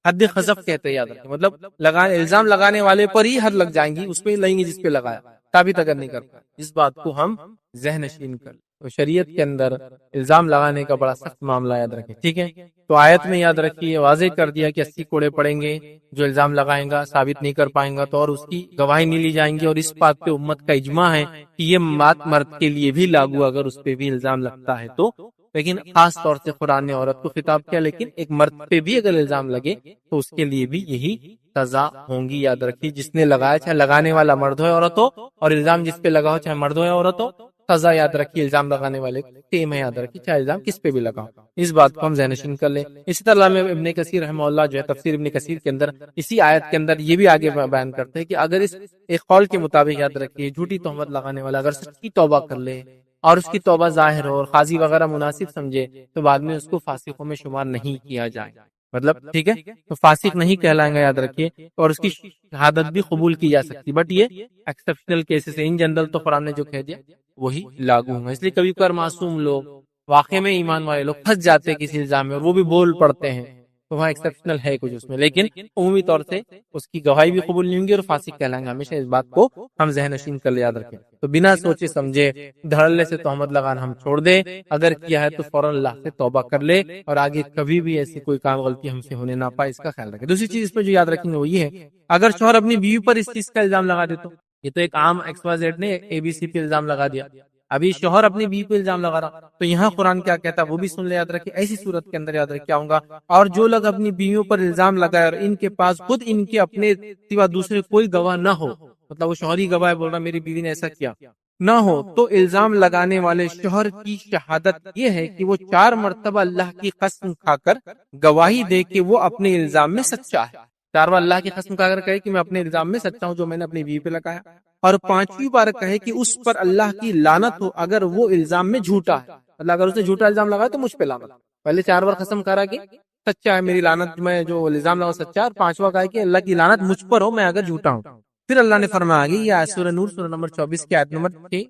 حد خذف کہتے ہیں یاد رکھیں، مطلب الزام لگانے والے پر ہی حد لگ جائیں گی، اس پہ لیں گے جس پہ لگایا، ثابت اگر نہیں کر پائے۔ اس بات کو ہم ذہن نشین کر لیں، تو شریعت کے اندر الزام لگانے کا بڑا سخت معاملہ یاد رکھیں، ٹھیک ہے۔ تو آیت میں یاد رکھیے واضح کر دیا کہ 80 کوڑے پڑیں گے جو الزام لگائیں گا، ثابت نہیں کر پائیں گا تو، اور اس کی گواہی نہیں لی جائیں گی، اور اس بات پہ امت کا اجماع ہے کہ یہ بات مرد کے لیے بھی لاگو اگر اس پہ بھی الزام لگتا ہے تو، لیکن خاص طور سے قرآن نے عورت کو خطاب کیا، لیکن ایک مرد پہ بھی اگر الزام لگے تو اس کے لیے بھی یہی سزا ہوں گی، یاد رکھیے، جس نے لگایا چاہے لگانے والا مرد ہو یا عورت ہو، اور الزام جس پہ لگا ہو چاہے مرد ہو یا عورت ہو، سزا یاد رکھیے الزام لگانے والے سیم ہے، یاد رکھیے چاہے الزام کس پہ بھی لگاؤ، اس بات کو ہم ذہن نشین کر لیں۔ اسی طرح میں ابن کثیر رحمہ اللہ جو ہے تفسیر ابن کثیر کے اندر اسی آیت کے اندر یہ بھی آگے بیان کرتے ہیں کہ اگر اس ایک قول کے مطابق یاد رکھیے جھوٹی تہمت لگانے والا اگر سچی توبہ کر لے اور اس کی توبہ ظاہر ہو اور قاضی وغیرہ مناسب سمجھے تو بعد میں اس کو فاسقوں میں شمار نہیں کیا جائے، مطلب ٹھیک ہے، تو فاسق نہیں کہلائیں گا یاد رکھیے، اور اس کی شہادت بھی قبول کی جا سکتی، بٹ یہ ایکسپشنل کیسز ہے، ان جنرل تو قرآن نے جو کہہ دیا وہی لاگو ہوں گا۔ اس لیے کبھی کبھار معصوم لوگ واقع میں ایمان والے لوگ پھنس جاتے ہیں کسی الزام میں اور وہ بھی بول پڑتے ہیں، تو وہاں ایکسپشنل ہے کچھ اس میں، لیکن عمومی طور سے اس کی گواہی بھی قبول نہیں ہوں گی اور فاسق کہلائیں گے، ہمیشہ اس بات کو ہم ذہن نشین کر لے، یاد رکھیں۔ تو بنا سوچے سمجھے دھڑلے سے تہمت لگانا ہم چھوڑ دیں، اگر کیا ہے تو فوراً اللہ سے توبہ کر لے اور آگے کبھی بھی ایسی کوئی کام غلطی ہم سے ہونے نہ پائے، اس کا خیال رکھیں۔ دوسری چیز اس پہ جو یاد رکھیں گے وہ یہ ہے، اگر شوہر اپنی بیوی پر اس چیز کا الزام لگا دے تو، یہ تو ایک عام XYZ نے ABC پہ الزام لگا دیا، ابھی شوہر اپنی بیوی پہ الزام لگا رہا، تو یہاں قرآن کیا کہتا ہے وہ بھی سن لے، یاد رکھیں۔ ایسی صورت کے اندر یاد رکھ کیا ہوں گا، اور جو لوگ اپنی بیویوں پر الزام لگائے اور ان کے پاس خود ان کے اپنے سوا دوسرے کوئی گواہ نہ ہو، مطلب وہ شوہری گواہ بول رہا میری بیوی نے ایسا کیا نہ ہو، تو الزام لگانے والے شوہر کی شہادت یہ ہے کہ وہ 4 مرتبہ اللہ کی قسم کھا کر گواہی دے کہ وہ اپنے الزام میں سچا ہے، 4 بار اللہ کی قسم کھا کر کہے کہ میں اپنے الزام میں سچا ہوں جو میں نے اپنی بیوی پہ لگایا، اور 5ویں بار کہے کہ اس پر اللہ کی لعنت ہو اگر وہ الزام میں جھوٹا ہے، مطلب اگر اس نے جھوٹا الزام لگایا تو مجھ پہ لعنت۔ پہلے 4 بار قسم کھا رہا کہ سچا ہے میری لعنت، میں جو الزام لگا سچا، اور 5واں کہا کہ اللہ کی لعنت مجھ پر ہو میں اگر جھوٹا ہوں۔ پھر اللہ نے فرمایا آگے، یہ سورہ نور سورہ نمبر 24 کی آیت نمبر 6،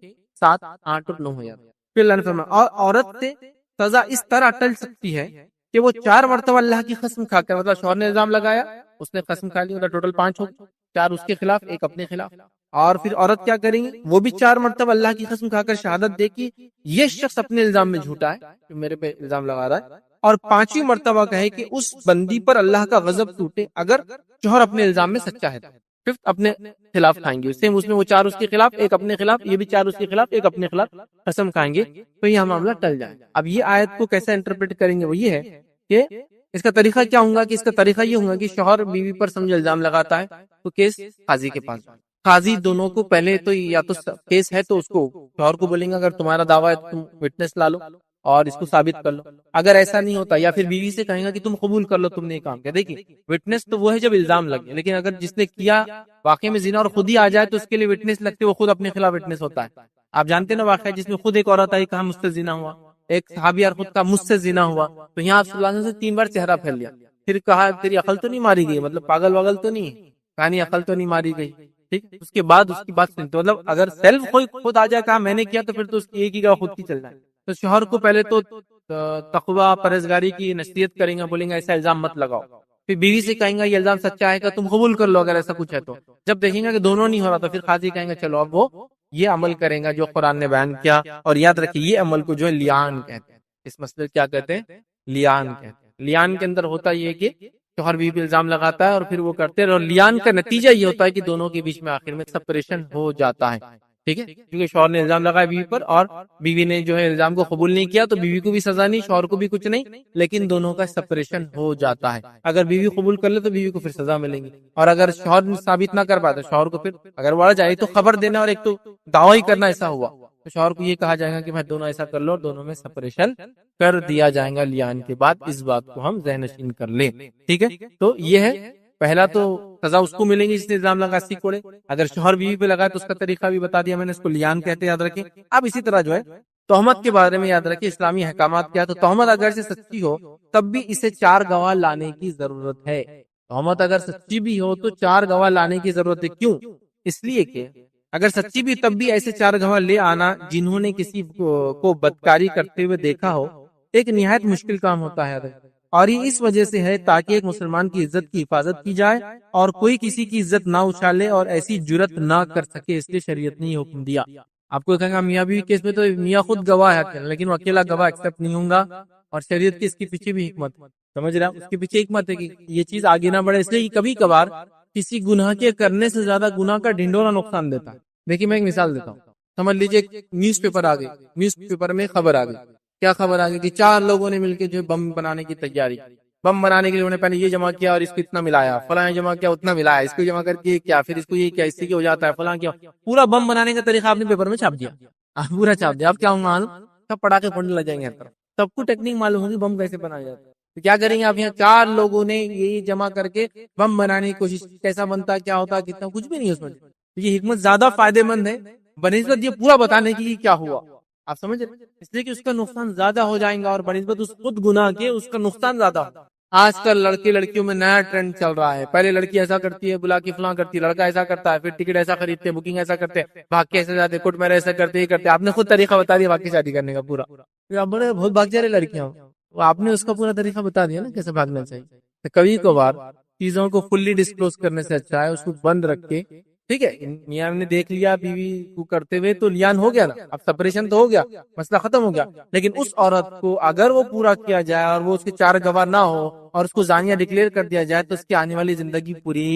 7، 8 اور 9 ہو جاتا ہے۔ پھر اللہ نے فرمایا اور عورت سے سزا اس طرح ٹل سکتی ہے کہ وہ 4 مرتبہ اللہ کی قسم کھا کر، مطلب شوہر نے الزام لگایا اس نے قسم کھا لی، مطلب ٹوٹل 5 ہو، 4 اس کے خلاف 1 اپنے خلاف، اور پھر عورت کیا کریں گی، وہ بھی 4 مرتبہ اللہ کی قسم کھا کر شہادت دے کہ یہ شخص اپنے الزام میں جھوٹا ہے جو میرے پہ الزام لگا رہا ہے، اور 5ویں مرتبہ کہے کہ اس بندی پر اللہ کا غضب ٹوٹے اگر شوہر اپنے الزام میں سچا ہے۔ 5 اپنے خلاف کھائیں گے، اس میں وہ 4 اس کے خلاف 1 اپنے خلاف، یہ بھی 4 اس کے خلاف 1 اپنے خلاف قسم کھائیں گے، تو یہ معاملہ ٹل جائے۔ اب یہ آیت کو کیسے انٹرپریٹ کریں گے، وہ یہ ہے کہ اس کا طریقہ کیا ہوگا، کہ اس کا طریقہ یہ ہوگا کہ شوہر بیوی پر سمجھ الزام لگاتا ہے تو کیس قاضی کے پاس، قاضی دونوں کو پہلے تو یا تو کیس ہے تو اس کو شوہر کو بولیں گے اگر تمہارا دعویٰ ہے تم وٹنس لا لو اور اس کو ثابت کر لو، اگر ایسا نہیں ہوتا یا پھر بیوی سے کہیں گا کہ تم قبول کر لو تم نے یہ کام کیا۔ دیکھیے وٹنس تو وہ ہے جب الزام لگے، لیکن اگر جس نے کیا واقعے میں زنا اور خود ہی آ جائے تو اس کے لیے وٹنس لگتے، وہ خود اپنے خلاف وٹنس ہوتا ہے۔ آپ جانتے ہیں نا واقعہ جس میں خود ایک عورت آئی کہا مجھ سے زنا ہوا، ایک صحابی اور خود کا مجھ سے زنا ہوا، تو یہاں آپ صلی اللہ علیہ وسلم سے 3 بار چہرہ پھیر لیا، پھر کہا تیری عقل تو نہیں ماری گئی، مطلب پاگل واگل تو نہیں ہے، کہانی عقل تو نہیں ماری گئی، ٹھیک۔ اس کے بعد اس کی بات سنتے، مطلب اگر سیلف خود آ جائے کہا میں نے کیا تو پھر تو اس کی ایک ہی کا خود کی چلنا ہے۔ تو شوہر کو پہلے تو تقویٰ پرہیزگاری کی نصیحت کریں گا، بولیں گا ایسا الزام مت لگاؤ، پھر بیوی سے کہیں گا یہ الزام سچا ہے کہ تم قبول کر لو اگر ایسا کچھ ہے تو، جب دیکھیں گا کہ دونوں نہیں ہو رہا تو پھر قاضی کہیں گا چلو اب وہ یہ عمل کریں گا جو قرآن نے بیان کیا، اور یاد رکھیے یہ عمل کو جو ہے لیان کہتے ہیں، اس مسئلے کیا کہتے ہیں؟ لیان کہتے ہیں۔ لیان کے اندر ہوتا یہ کہ شوہر بیوی پہ الزام لگاتا ہے اور پھر وہ کرتے ہیں، اور لیان کا نتیجہ یہ ہوتا ہے کہ دونوں کے بیچ میں آخر میں سپریشن ہو جاتا ہے، ٹھیک ہے، کیونکہ شوہر نے الزام لگایا بیوی پر اور بیوی نے جو ہے الزام کو قبول نہیں کیا، تو بیوی کو بھی سزا نہیں، شوہر کو بھی کچھ نہیں، لیکن دونوں کا سپریشن ہو جاتا ہے۔ اگر بیوی قبول کر لے تو بیوی کو پھر سزا ملے گی، اور اگر شوہر ثابت نہ کر پائے تو شوہر کو پھر اگر بڑھ جائے تو خبر دینا اور ایک تو دعویٰ کرنا ایسا ہوا تو شوہر کو یہ کہا جائے گا کہ میں دونوں ایسا کر لو، اور دونوں میں سپریشن کر دیا جائے گا لیان کے بعد۔ اس بات کو ہم ذہن نشین کر لیں، ٹھیک ہے۔ تو یہ ہے پہلا، تو سزا اس کو ملے گی جس نے الزام لگا، 80 کوڑے۔ اگر شوہر بیوی پہ لگا تو اس کا طریقہ بھی بتا دیا میں نے، اس کو لیان کہتے ہیں، یاد رکھیں۔ اب اسی طرح جو ہے تہمت کے بارے میں یاد رکھیں اسلامی احکامات کیا ہے۔ تو تہمت اگر سے سچی ہو تب بھی اسے 4 گواہ لانے کی ضرورت ہے۔ تہمت اگر سچی بھی ہو تو 4 گواہ لانے کی ضرورت ہے۔ کیوں؟ اس لیے کہ اگر سچی بھی تب بھی ایسے 4 گواہ لے آنا جنہوں نے کسی کو بدکاری کرتے ہوئے دیکھا ہو ایک نہایت مشکل کام ہوتا ہے، اور یہ اس وجہ سے ہے تاکہ ایک مسلمان کی عزت کی حفاظت کی جائے اور کوئی کسی کی عزت نہ اچھالے اور ایسی جرت نہ کر سکے، اس لیے شریعت نے یہ حکم دیا۔ آپ کو کہا میاں بیوی کیس میں تو میاں خود گواہ ہے، لیکن وہ اکیلا گواہ ایکسپٹ نہیں ہوں گا، اور شریعت کی اس کے پیچھے بھی حکمت سمجھ رہا، اس کے پیچھے حکمت ہے کہ یہ چیز آگے نہ بڑھے، اس لیے کبھی کبھار کسی گناہ کے کرنے سے زیادہ گناہ کا ڈھنڈورا نقصان دیتا ہے۔ دیکھیے میں ایک مثال دیتا ہوں، سمجھ لیجیے نیوز پیپر آ گئی، نیوز پیپر میں خبر آ گئی، کیا خبر آ گئی کہ 4 لوگوں نے مل کے جو بم بنانے کی تیاری، بم بنانے کے لیے انہوں نے پہلے یہ جمع کیا اور اس کو اتنا ملایا، فلاں جمع کیا اتنا ملایا، اس کو جمع کر کے کیا، پھر اس کو یہ کیا، اس سے کیا ہو جاتا ہے، فلاں کیا، پورا بم بنانے کا طریقہ آپ نے پیپر میں چھاپ دیا، پورا چھاپ دیا۔ اب کیا معلوم، سب پڑاخے پھوڑنے لگ جائیں گے ہر طرف، سب کو ٹیکنیک معلوم ہوگی بم کیسے بنایا جاتا ہے۔ تو کیا کریں گے آپ، یہاں 4 لوگوں نے یہی جمع کر کے بم بنانے کی کوشش، کیسا بنتا، کیا ہوتا، کتنا، کچھ بھی نہیں اس میں۔ یہ حکمت زیادہ فائدہ مند ہے بنسبت یہ پورا بتانے کی کیا ہوا، آپ سمجھ رہے، اس لیے کہ اس کا نقصان زیادہ ہو جائے گا، اور بنسبت اس خود گناہ کے اس کا نقصان زیادہ ہوگا۔ آج کل لڑکے لڑکیوں میں نیا ٹرینڈ چل رہا ہے، پہلے لڑکی ایسا کرتی ہے بلا کے فلاں کرتی ہے، لڑکا ایسا کرتا ہے، پھر ٹکٹ ایسا خریدتے، بکنگ ایسا کرتے، بھاگ کے ایسا جاتے، کوٹ میرے ایسا کرتے، یہ کرتے، آپ نے خود طریقہ بتا دیا باقی شادی کرنے کا پورا، بڑے بہت بھاگ جا رہے لڑکیاں، آپ نے اس کا پورا طریقہ بتا دیا نا کیسے بھاگنا چاہیے۔ کبھی کبھار چیزوں کو فلی ڈسکلوز کرنے سے اچھا ہے اس کو بند رکھ کے، ٹھیک ہے، میاں نے دیکھ لیا بیوی کو کرتے ہوئے تو لیان ہو گیا نا، اب سپریشن تو ہو گیا، مسئلہ ختم ہو گیا، لیکن اس عورت کو اگر وہ پورا کیا جائے اور وہ اس کے 4 گواہ نہ ہو اور اس کو زانیہ ڈکلیئر کر دیا جائے تو اس کی آنے والی زندگی پوری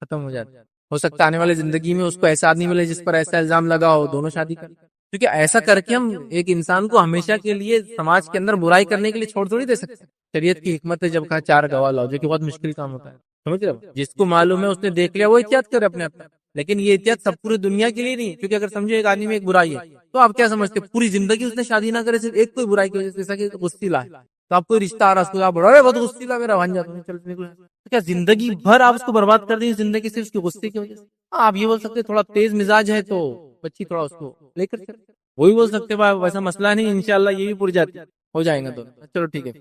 ختم ہو جاتی ہے۔ ہو سکتا ہے آنے والی زندگی میں اس کو ایسا آدمی ملے جس پر ایسا الزام لگا ہو، دونوں شادی کر، کیونکہ ایسا کر کے ہم ایک انسان کو ہمیشہ کے لیے سماج کے اندر برائی کرنے کے لیے چھوڑ تھوڑی دے سکتے۔ شریعت کی حکمت ہے جب کہا 4 گواہ لاؤ، جو کہ بہت مشکل کام ہوتا ہے، سمجھ رہے ہو، جس کو معلوم ہے اس نے دیکھ لیا وہ احتیاط کرے اپنے آپ، لیکن یہ احتیاط سب پوری دنیا کے لیے نہیں، کیونکہ اگر سمجھو ایک آدمی میں ایک برائی ہے تو آپ کیا سمجھتے پوری زندگی اس نے شادی نہ کرے صرف ایک کوئی برائی کی وجہ سے، جیسا کہ غصیلا ہے، تو آپ کوئی رشتہ آ رہا اس کو آپ بڑا بہت غصیلا میرا بھانجا، تو کیا زندگی بھر آپ اس کو برباد کر دیں زندگی سے اس کے غصے کی وجہ سے؟ آپ یہ بول سکتے تھوڑا تیز مزاج ہے تو بچی تھوڑا اس کو لے کر چلے، وہی بول سکتے ویسا مسئلہ نہیں، انشاءاللہ یہ بھی پور جاتی ہو جائیں گا، تو چلو ٹھیک ہے،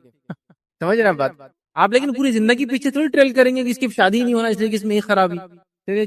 سمجھ رہے ہیں بات آپ، لیکن پوری زندگی پیچھے تھوڑی ٹریل کریں گے کہ اس کی شادی نہیں ہونا اس لیے کہ اس میں یہ خرابی،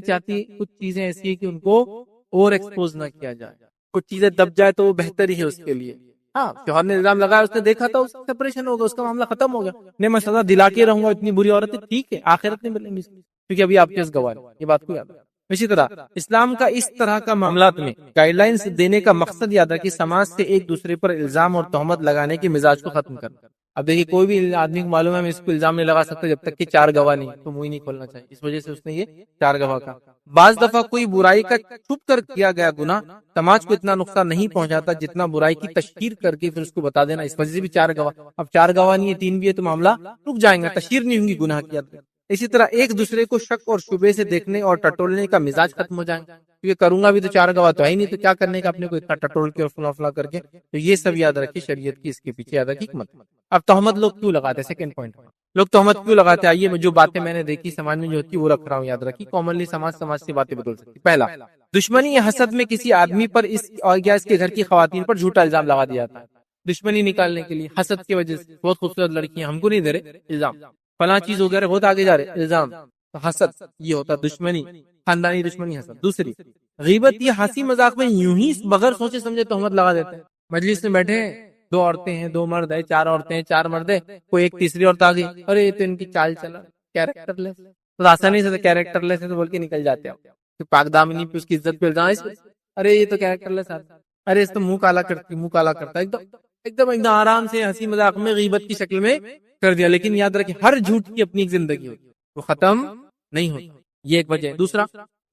چاہتی کچھ چیزیں ایسی ہیں کہ ان کو اور ایکسپوز نہ کیا جائے، کچھ چیزیں دب جائے تو وہ بہتر ہی ہے اس کے لیے۔ ہاں شوہر نے الزام لگایا، اس نے دیکھا تو سپریشن ہوگا، اس کا معاملہ ختم ہو گیا، نہیں میں سزا دلا کے رہوں گا، اتنی بری عورت ہے ٹھیک ہے، آخرت میں ملیں گی، کیونکہ ابھی آپ کے اس گواہ، یہ بات کو یاد ہے۔ اسی طرح اسلام کا اس طرح کا معاملات میں گائیڈ لائنز دینے کا مقصد یاد ہے کہ سماج سے ایک دوسرے پر الزام اور تہمت لگانے کے مزاج کو ختم کرنا۔ اب دیکھیے کوئی بھی آدمی کو معلوم ہے میں اس کو الزام نہیں لگا سکتا جب تک کہ 4 گواہ نہیں، تو منہ ہی نہیں کھولنا چاہیے، اس وجہ سے اس نے یہ 4 گواہ کا۔ بعض دفعہ کوئی برائی کا چھپ کر کیا گیا گناہ سماج کو اتنا نقصان نہیں پہنچاتا جتنا برائی کی تشہیر کر کے پھر اس کو بتا دینا، اس وجہ سے بھی 4 گواہ، اب 4 گواہ نہیں ہے 3 بھی ہے تو معاملہ رک جائیں گا، تشہیر نہیں ہوگی گناہ کی۔ اسی طرح ایک دوسرے کو شک اور شبے سے دیکھنے اور ٹٹولنے کا مزاج ختم ہو جائے گا، کیونکہ کروں گا بھی تو 4 گواہ تو ہے ہی نہیں، تو کیا کرنے کا اپنے کو اتنا ٹٹول کے اور فلا فلا کر کے، تو یہ سب یاد رکھیے شریعت کی اس کے پیچھے یاد رکھیے حکمت۔ اب تہمت لوگ کیوں لگاتے ہیں، سیکنڈ پوائنٹ، لوگ تہمت کیوں لگاتے ہیں، آئیے جو باتیں میں نے دیکھی سماج میں جو ہوتی ہے وہ رکھ رہا ہوں، یاد رکھیے کامنلی سماج سے باتیں بدل سکتی۔ پہلا، دشمنی یا حسد میں کسی آدمی پر اس اور یا اس کے گھر کی خواتین پر جھوٹا الزام لگا دیا جاتا ہے، دشمنی نکالنے کے لیے، حسد کی وجہ سے، بہت خوبصورت لڑکیاں ہم کو نہیں دے رہے الزام، فلاں چیز ہو گیا، بہت آگے جا رہے الزام، حسد یہ ہوتا دشمنی، خاندانی دشمنی حسد۔ دوسری، غیبت یہ ہنسی مذاق میں یوں ہی بغیر سوچے سمجھے تہمت لگا دیتے ہیں، مجلس میں بیٹھے ہیں، 2 عورتیں ہیں، 2 مرد ہیں، 4 عورتیں ہیں، 4 مرد ہیں، کوئی ایک تیسری عورت آ گئی، ارے یہ تو ان کی چال چلا کیریکٹر لیس، تو آسانی سے کیریکٹر لیس ہے تو بول کے نکل جاتے ہیں، پاک دامنی پہ اس کی عزت پہ الزام، ارے یہ تو کیریکٹر لیس، ارے اس تو منہ کالا کرتی، منہ کالا کرتا ہے ایک دم، ایک دم آرام سے ہنسی مذاق میں غیبت کی شکل میں کر دیا. لیکن یاد رکھیں ہر جھوٹ کی اپنی ایک زندگی ہوتی ہے, وہ ختم نہیں ہوتی. یہ ایک وجہ ہے. دوسرا,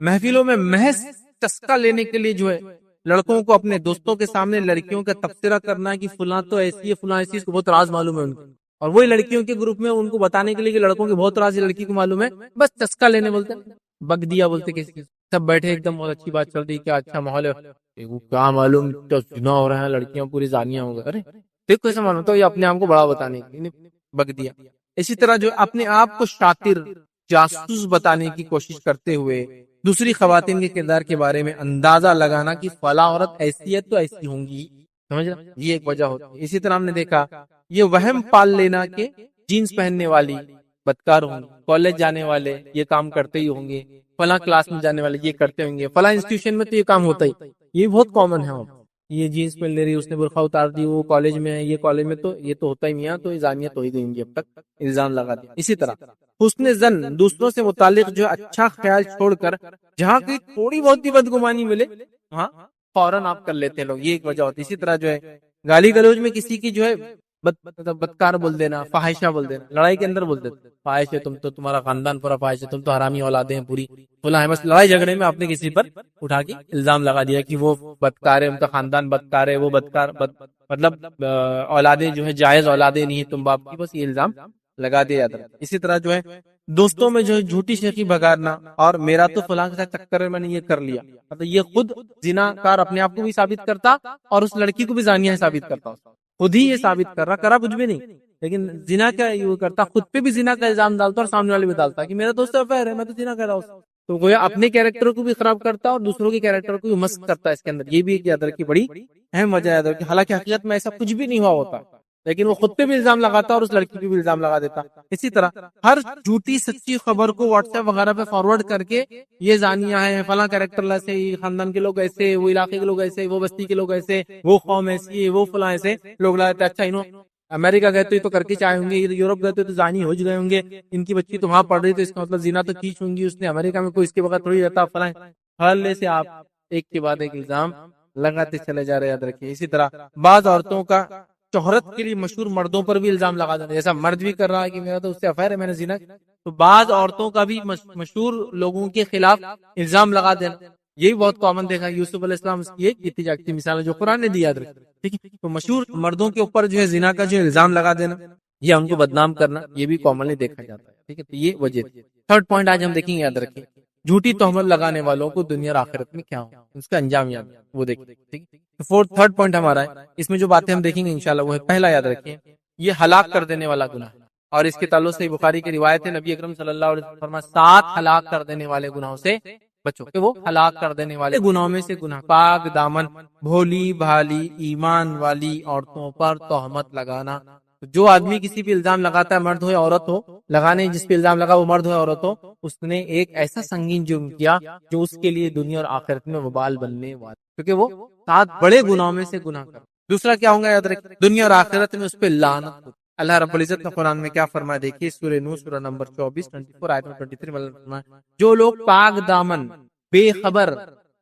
محفلوں میں محض چسکا لینے کے لیے جو ہے لڑکوں کو اپنے دوستوں کے سامنے لڑکیوں کا تبصرہ کرنا کہ فلاں تو ایسی ہے فلاں ایسی, اس کو بہت راز معلوم ہے ان کو, اور وہی لڑکیوں کے گروپ میں ان کو بتانے کے لیے کہ لڑکوں کے بہت راز لڑکی کو معلوم ہے, بس چسکا لینے بولتے ہیں, بگ دیا بولتے کسی, سب بیٹھے ایک دم بہت اچھی بات چل رہی, کیا اچھا ماحول ہے, کیا معلوم تو زنا ہو رہا ہے, لڑکیاں پوری زانیاں ہو گئی, ارے دیکھو ایسا معلوم تو یہ اپنے آپ کو بڑا بتانے کی بگ دیا. اسی طرح جو اپنے آپ کو شاطر جاسوس بتانے کی کوشش کرتے ہوئے دوسری خواتین کے کردار کے بارے میں اندازہ لگانا کہ فلاں عورت ایسی ہے تو ایسی ہوں گی, سمجھ رہے, یہ ایک وجہ ہوتی ہے. اسی طرح ہم نے دیکھا یہ وہم پال لینا کہ جینس پہننے والی بدکار ہوں گی, کالج جانے والے یہ کام کرتے ہی ہوں گے, فلاں کلاس میں جانے والے یہ کرتے ہوں گے, فلاں انسٹیٹیوشن میں تو یہ کام ہوتا ہی, یہ بہت کامن ہے. یہ جینس پہن لے رہی, اس نے برقع اتار دی, وہ کالج میں ہے, یہ کالج میں تو یہ تو ہوتا ہی نہیں ہے, تو زانیت ہو ہی گئی گی, اب تک الزام لگا دیا. اسی طرح حسن زن دوسروں سے متعلق جو اچھا خیال چھوڑ کر جہاں کی تھوڑی بہت بھی بدگمانی ملے وہاں فوراً آپ کر لیتے ہیں لوگ, یہ ایک وجہ ہوتی ہے. اسی طرح جو ہے گالی گلوچ میں کسی کی جو ہے بدکار بول دینا, فاحشہ بول دینا, لڑائی کے اندر بول دیتے فاحش ہے تم تو, تمہارا خاندان پورا فاحش ہے, تم تو حرامی اولادیں ہیں پوری فلاں ہے, بس لڑائی جھگڑے میں آپ نے کسی پر اٹھا کے الزام لگا دیا کہ وہ بدکار ہے, ان کا خاندان بدکار ہے, وہ بدکار مطلب اولادیں جو ہے جائز اولادیں نہیں ہیں تم باپ کی, بس یہ الزام لگا دیا جاتا ہے. اسی طرح جو ہے دوستوں میں جو ہے جھوٹی شیخی بگارنا, اور میرا تو فلاں کے ساتھ چکر ہے میں نے یہ کر لیا, مطلب یہ خود زنا کار اپنے آپ کو بھی ثابت کرتا اور اس لڑکی کو بھی زانیہ ثابت کرتا, خود ہی یہ ثابت کر رہا, کرا کچھ بھی نہیں, لیکن زنا کیا یہ کرتا, خود پہ بھی زنا کا الزام ڈالتا اور سامنے والے بھی ڈالتا کہ میرا دوست افیئر ہے, میں تو زنا کر رہا ہوں. تو گویا اپنے کیریکٹر کو بھی خراب کرتا اور دوسروں کے کیریکٹر کو بھی مسخ کرتا ہے اس کے اندر. یہ بھی ایک یاد رکھی بڑی اہم وجہ یاد رکھی, حالانکہ حقیقت میں ایسا کچھ بھی نہیں ہوا ہوتا, لیکن وہ خود پہ بھی الزام لگاتا اور اس لڑکی پہ بھی الزام لگا دیتا. اسی طرح ہر جھوٹی سچی خبر کو واٹس ایپ وغیرہ پہ فارورڈ کر کے یہ زانیہ ہے, فلاں کیریکٹر ایسے, یہ خاندان کے لوگ ایسے, وہ علاقے کے لوگ ایسے, وہ بستی کے لوگ ایسے, وہ قوم ایسی ہے, وہ فلاں ایسے لوگ لگاتے. اچھا انہوں امریکہ گئے تو کر کے چاہے ہوں گے, یورپ گئے تو زانی ہو گئے ہوں گے, ان کی بچی تو وہاں پڑھ رہی تو اس کا مطلب زنا تو کیچ ہوں گی, اس نے امریکہ میں کوئی اس کے بغیر تھوڑی رہتا فلاں, ہر سے آپ ایک کے بعد ایک الزام لگاتے چلے جا رہے, یاد رکھیے. اسی طرح بعض عورتوں کا شہرت کے لیے مشہور مردوں پر بھی الزام لگا دینا, جیسا مرد بھی کر رہا ہے کہ میرا تو اس سے افیئر ہے, میں نے زنا, تو بعض عورتوں کا بھی مشہور لوگوں کے خلاف الزام لگا دینا, یہ بھی بہت کامن دیکھا. یوسف علیہ السلام اس کی ایک اتنی جاگتی مثال جو قرآن نے دی, یاد رکھیں, ٹھیک ہے. تو مشہور مردوں کے اوپر جو ہے زنا کا جو الزام لگا دینا یا ان کو بدنام کرنا, یہ بھی کامنلی دیکھا جاتا ہے, ٹھیک ہے. تو یہ وجہ. تھرڈ پوائنٹ آج ہم دیکھیں گے, یاد رکھیں, جھوٹی تہمت لگانے والوں کو دنیا اور آخرت میں کیا ہو, اس کا انجام یاد وہ دیکھیں, ٹھیک ہے. تھرڈ پوائنٹ ہمارا ہے, اس میں جو باتیں ہم دیکھیں گے انشاءاللہ وہ ہے, پہلا یاد رکھیں یہ ہلاک کر دینے والا گناہ, اور اس کے تعلق سے بخاری کی روایت ہے, نبی اکرم صلی اللہ علیہ وسلم فرمایا 7 ہلاک کر دینے والے گناہوں سے بچو, کہ وہ ہلاک کر دینے والے گناہوں میں سے گناہ, پاک دامن بھولی بھالی ایمان والی عورتوں پر تہمت لگانا. جو آدمی کسی پہ الزام لگاتا ہے, مرد ہو یا عورت ہو, لگانے جس پہ الزام لگا وہ مرد ہو یا عورت ہو, اس نے ایک ایسا سنگین جرم کیا جو اس کے لیے دنیا اور آخرت میں وبال بننے والا, کیونکہ وہ 7 بڑے گناہوں میں سے گناہ کر. دوسرا کیا ہوگا, یاد رکھیں, دنیا اور آخرت میں اس پہ لعنت. اللہ رب العزت نے قرآن میں کیا فرمایا, دیکھیے سورہ نور سورہ نمبر 24 آیت 23 میں فرمایا, جو لوگ پاک دامن بے خبر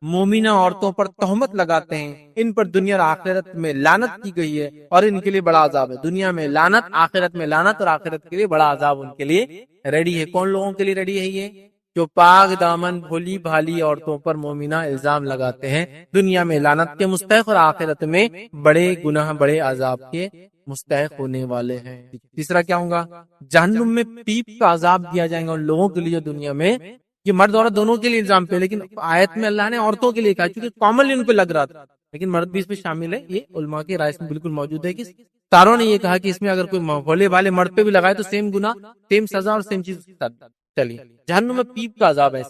مومنہ عورتوں پر تہمت لگاتے ہیں, ان پر دنیا اور آخرت میں لعنت کی گئی ہے اور ان کے لیے بڑا عذاب ہے. دنیا میں لعنت, آخرت میں لعنت, اور آخرت کے لیے بڑا عذاب ان کے لیے ریڈی ہے. کون لوگوں کے لیے ریڈی ہے یہ, جو پاک دامن بھولی بھالی عورتوں پر مومنہ الزام لگاتے ہیں, دنیا میں لعنت کے مستحق اور آخرت میں بڑے گناہ بڑے عذاب کے مستحق ہونے والے ہیں. تیسرا کیا ہوگا, جہنم میں پیپ کا عذاب دیا جائے گا ان لوگوں کے لیے دنیا میں, یہ مرد عورت دونوں کے لیے الزام پہ, لیکن آیت میں اللہ نے عورتوں کے لیے کہا کیونکہ کامنلی ان پہ لگ رہا تھا, لیکن مرد بھی اس میں شامل ہے. یہ علماء کی رائے میں بالکل موجود ہے کہ تاروں نے یہ کہا کہ اس میں اگر کوئی بھولے والے مرد پہ بھی لگائے تو سیم گناہ سیم سزا اور سیم چیز کے ساتھ. چلیے, جہنم میں پیپ کا عذاب ہے.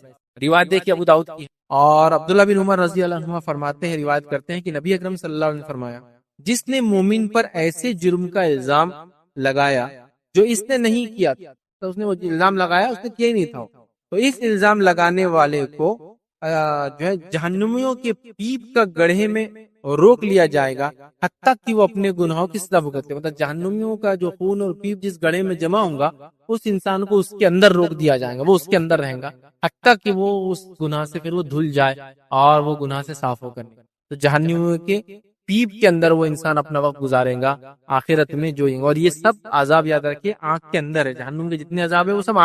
روایت دیکھیے ابو داؤد کی, اور عبداللہ بن عمر رضی اللہ عنہ فرماتے ہیں, روایت کرتے ہیں کہ نبی اکرم صلی اللہ علیہ وسلم نے فرمایا, جس نے مومن پر ایسے جرم کا الزام لگایا جو اس نے نہیں کیا تھا, تو اس نے وہ الزام لگایا اس نے کیا ہی نہیں تھا, تو اس الزام لگانے والے کو جو ہے جہنمیوں کے پیپ کا گڑھے میں روک لیا جائے گا حتیٰ کہ وہ اپنے گناہوں کی سزا بھگتے. مطلب جہنمیوں کا جو خون اور پیپ جس گڑھے میں جمع ہوگا اس انسان کو اس کے اندر روک دیا جائے گا, وہ اس کے اندر رہے گا حتیٰ کہ وہ اس گناہ سے پھر وہ دھل جائے اور وہ گناہ سے صاف ہو کر. تو جہنمیوں کے پیپ کے اندر وہ انسان اپنا وقت گزارے گا آخرت میں جو اور یہ سب عذاب یاد رکھیے آنکھ کے اندر ہے. جہنم کے جتنے عذاب ہے وہ سب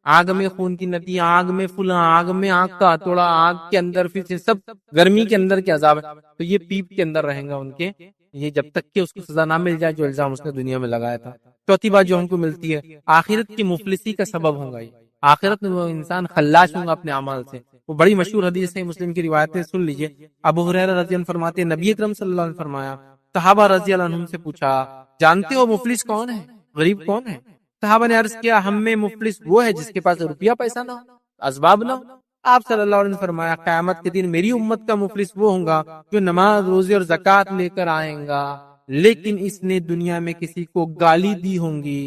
آگ میں خون کی ندی، آگ میں فلاں، آگ میں آنکھ کا ہتھوڑا، آگ کے اندر پھر سے سب گرمی کے اندر کے عذاب ہے. تو یہ پیپ کے اندر رہیں گا ان کے، یہ جب تک کہ اس کو سزا نہ مل جائے جو الزام اس نے دنیا میں لگایا تھا. چوتھی بات جو ہم کو ملتی ہے آخرت کی مفلسی کا سبب ہوگا یہ. آخرت میں وہ انسان خلاش ہوگا اپنے اعمال سے. وہ بڑی مشہور حدیث ہے، مسلم کی روایتیں سن لیجئے. ابو ہریرہ رضی اللہ عنہ فرماتے ہیں نبی اکرم صلی اللہ علیہ وسلم فرمایا، صحابہ رضی اللہ عنہم سے پوچھا جانتے ہو مفلس کون ہے، غریب کون ہے؟ صحابہ نے عرض کیا ہم میں مفلس وہ ہے جس کے پاس روپیہ پیسہ نہ ہو، اسباب نہ ہو. آپ صلی اللہ علیہ وسلم فرمایا قیامت کے دن میری امت کا مفلس وہ ہوگا جو نماز روزے اور زکوٰۃ لے کر آئیں گا لیکن اس نے دنیا میں کسی کو گالی دی ہوں گی،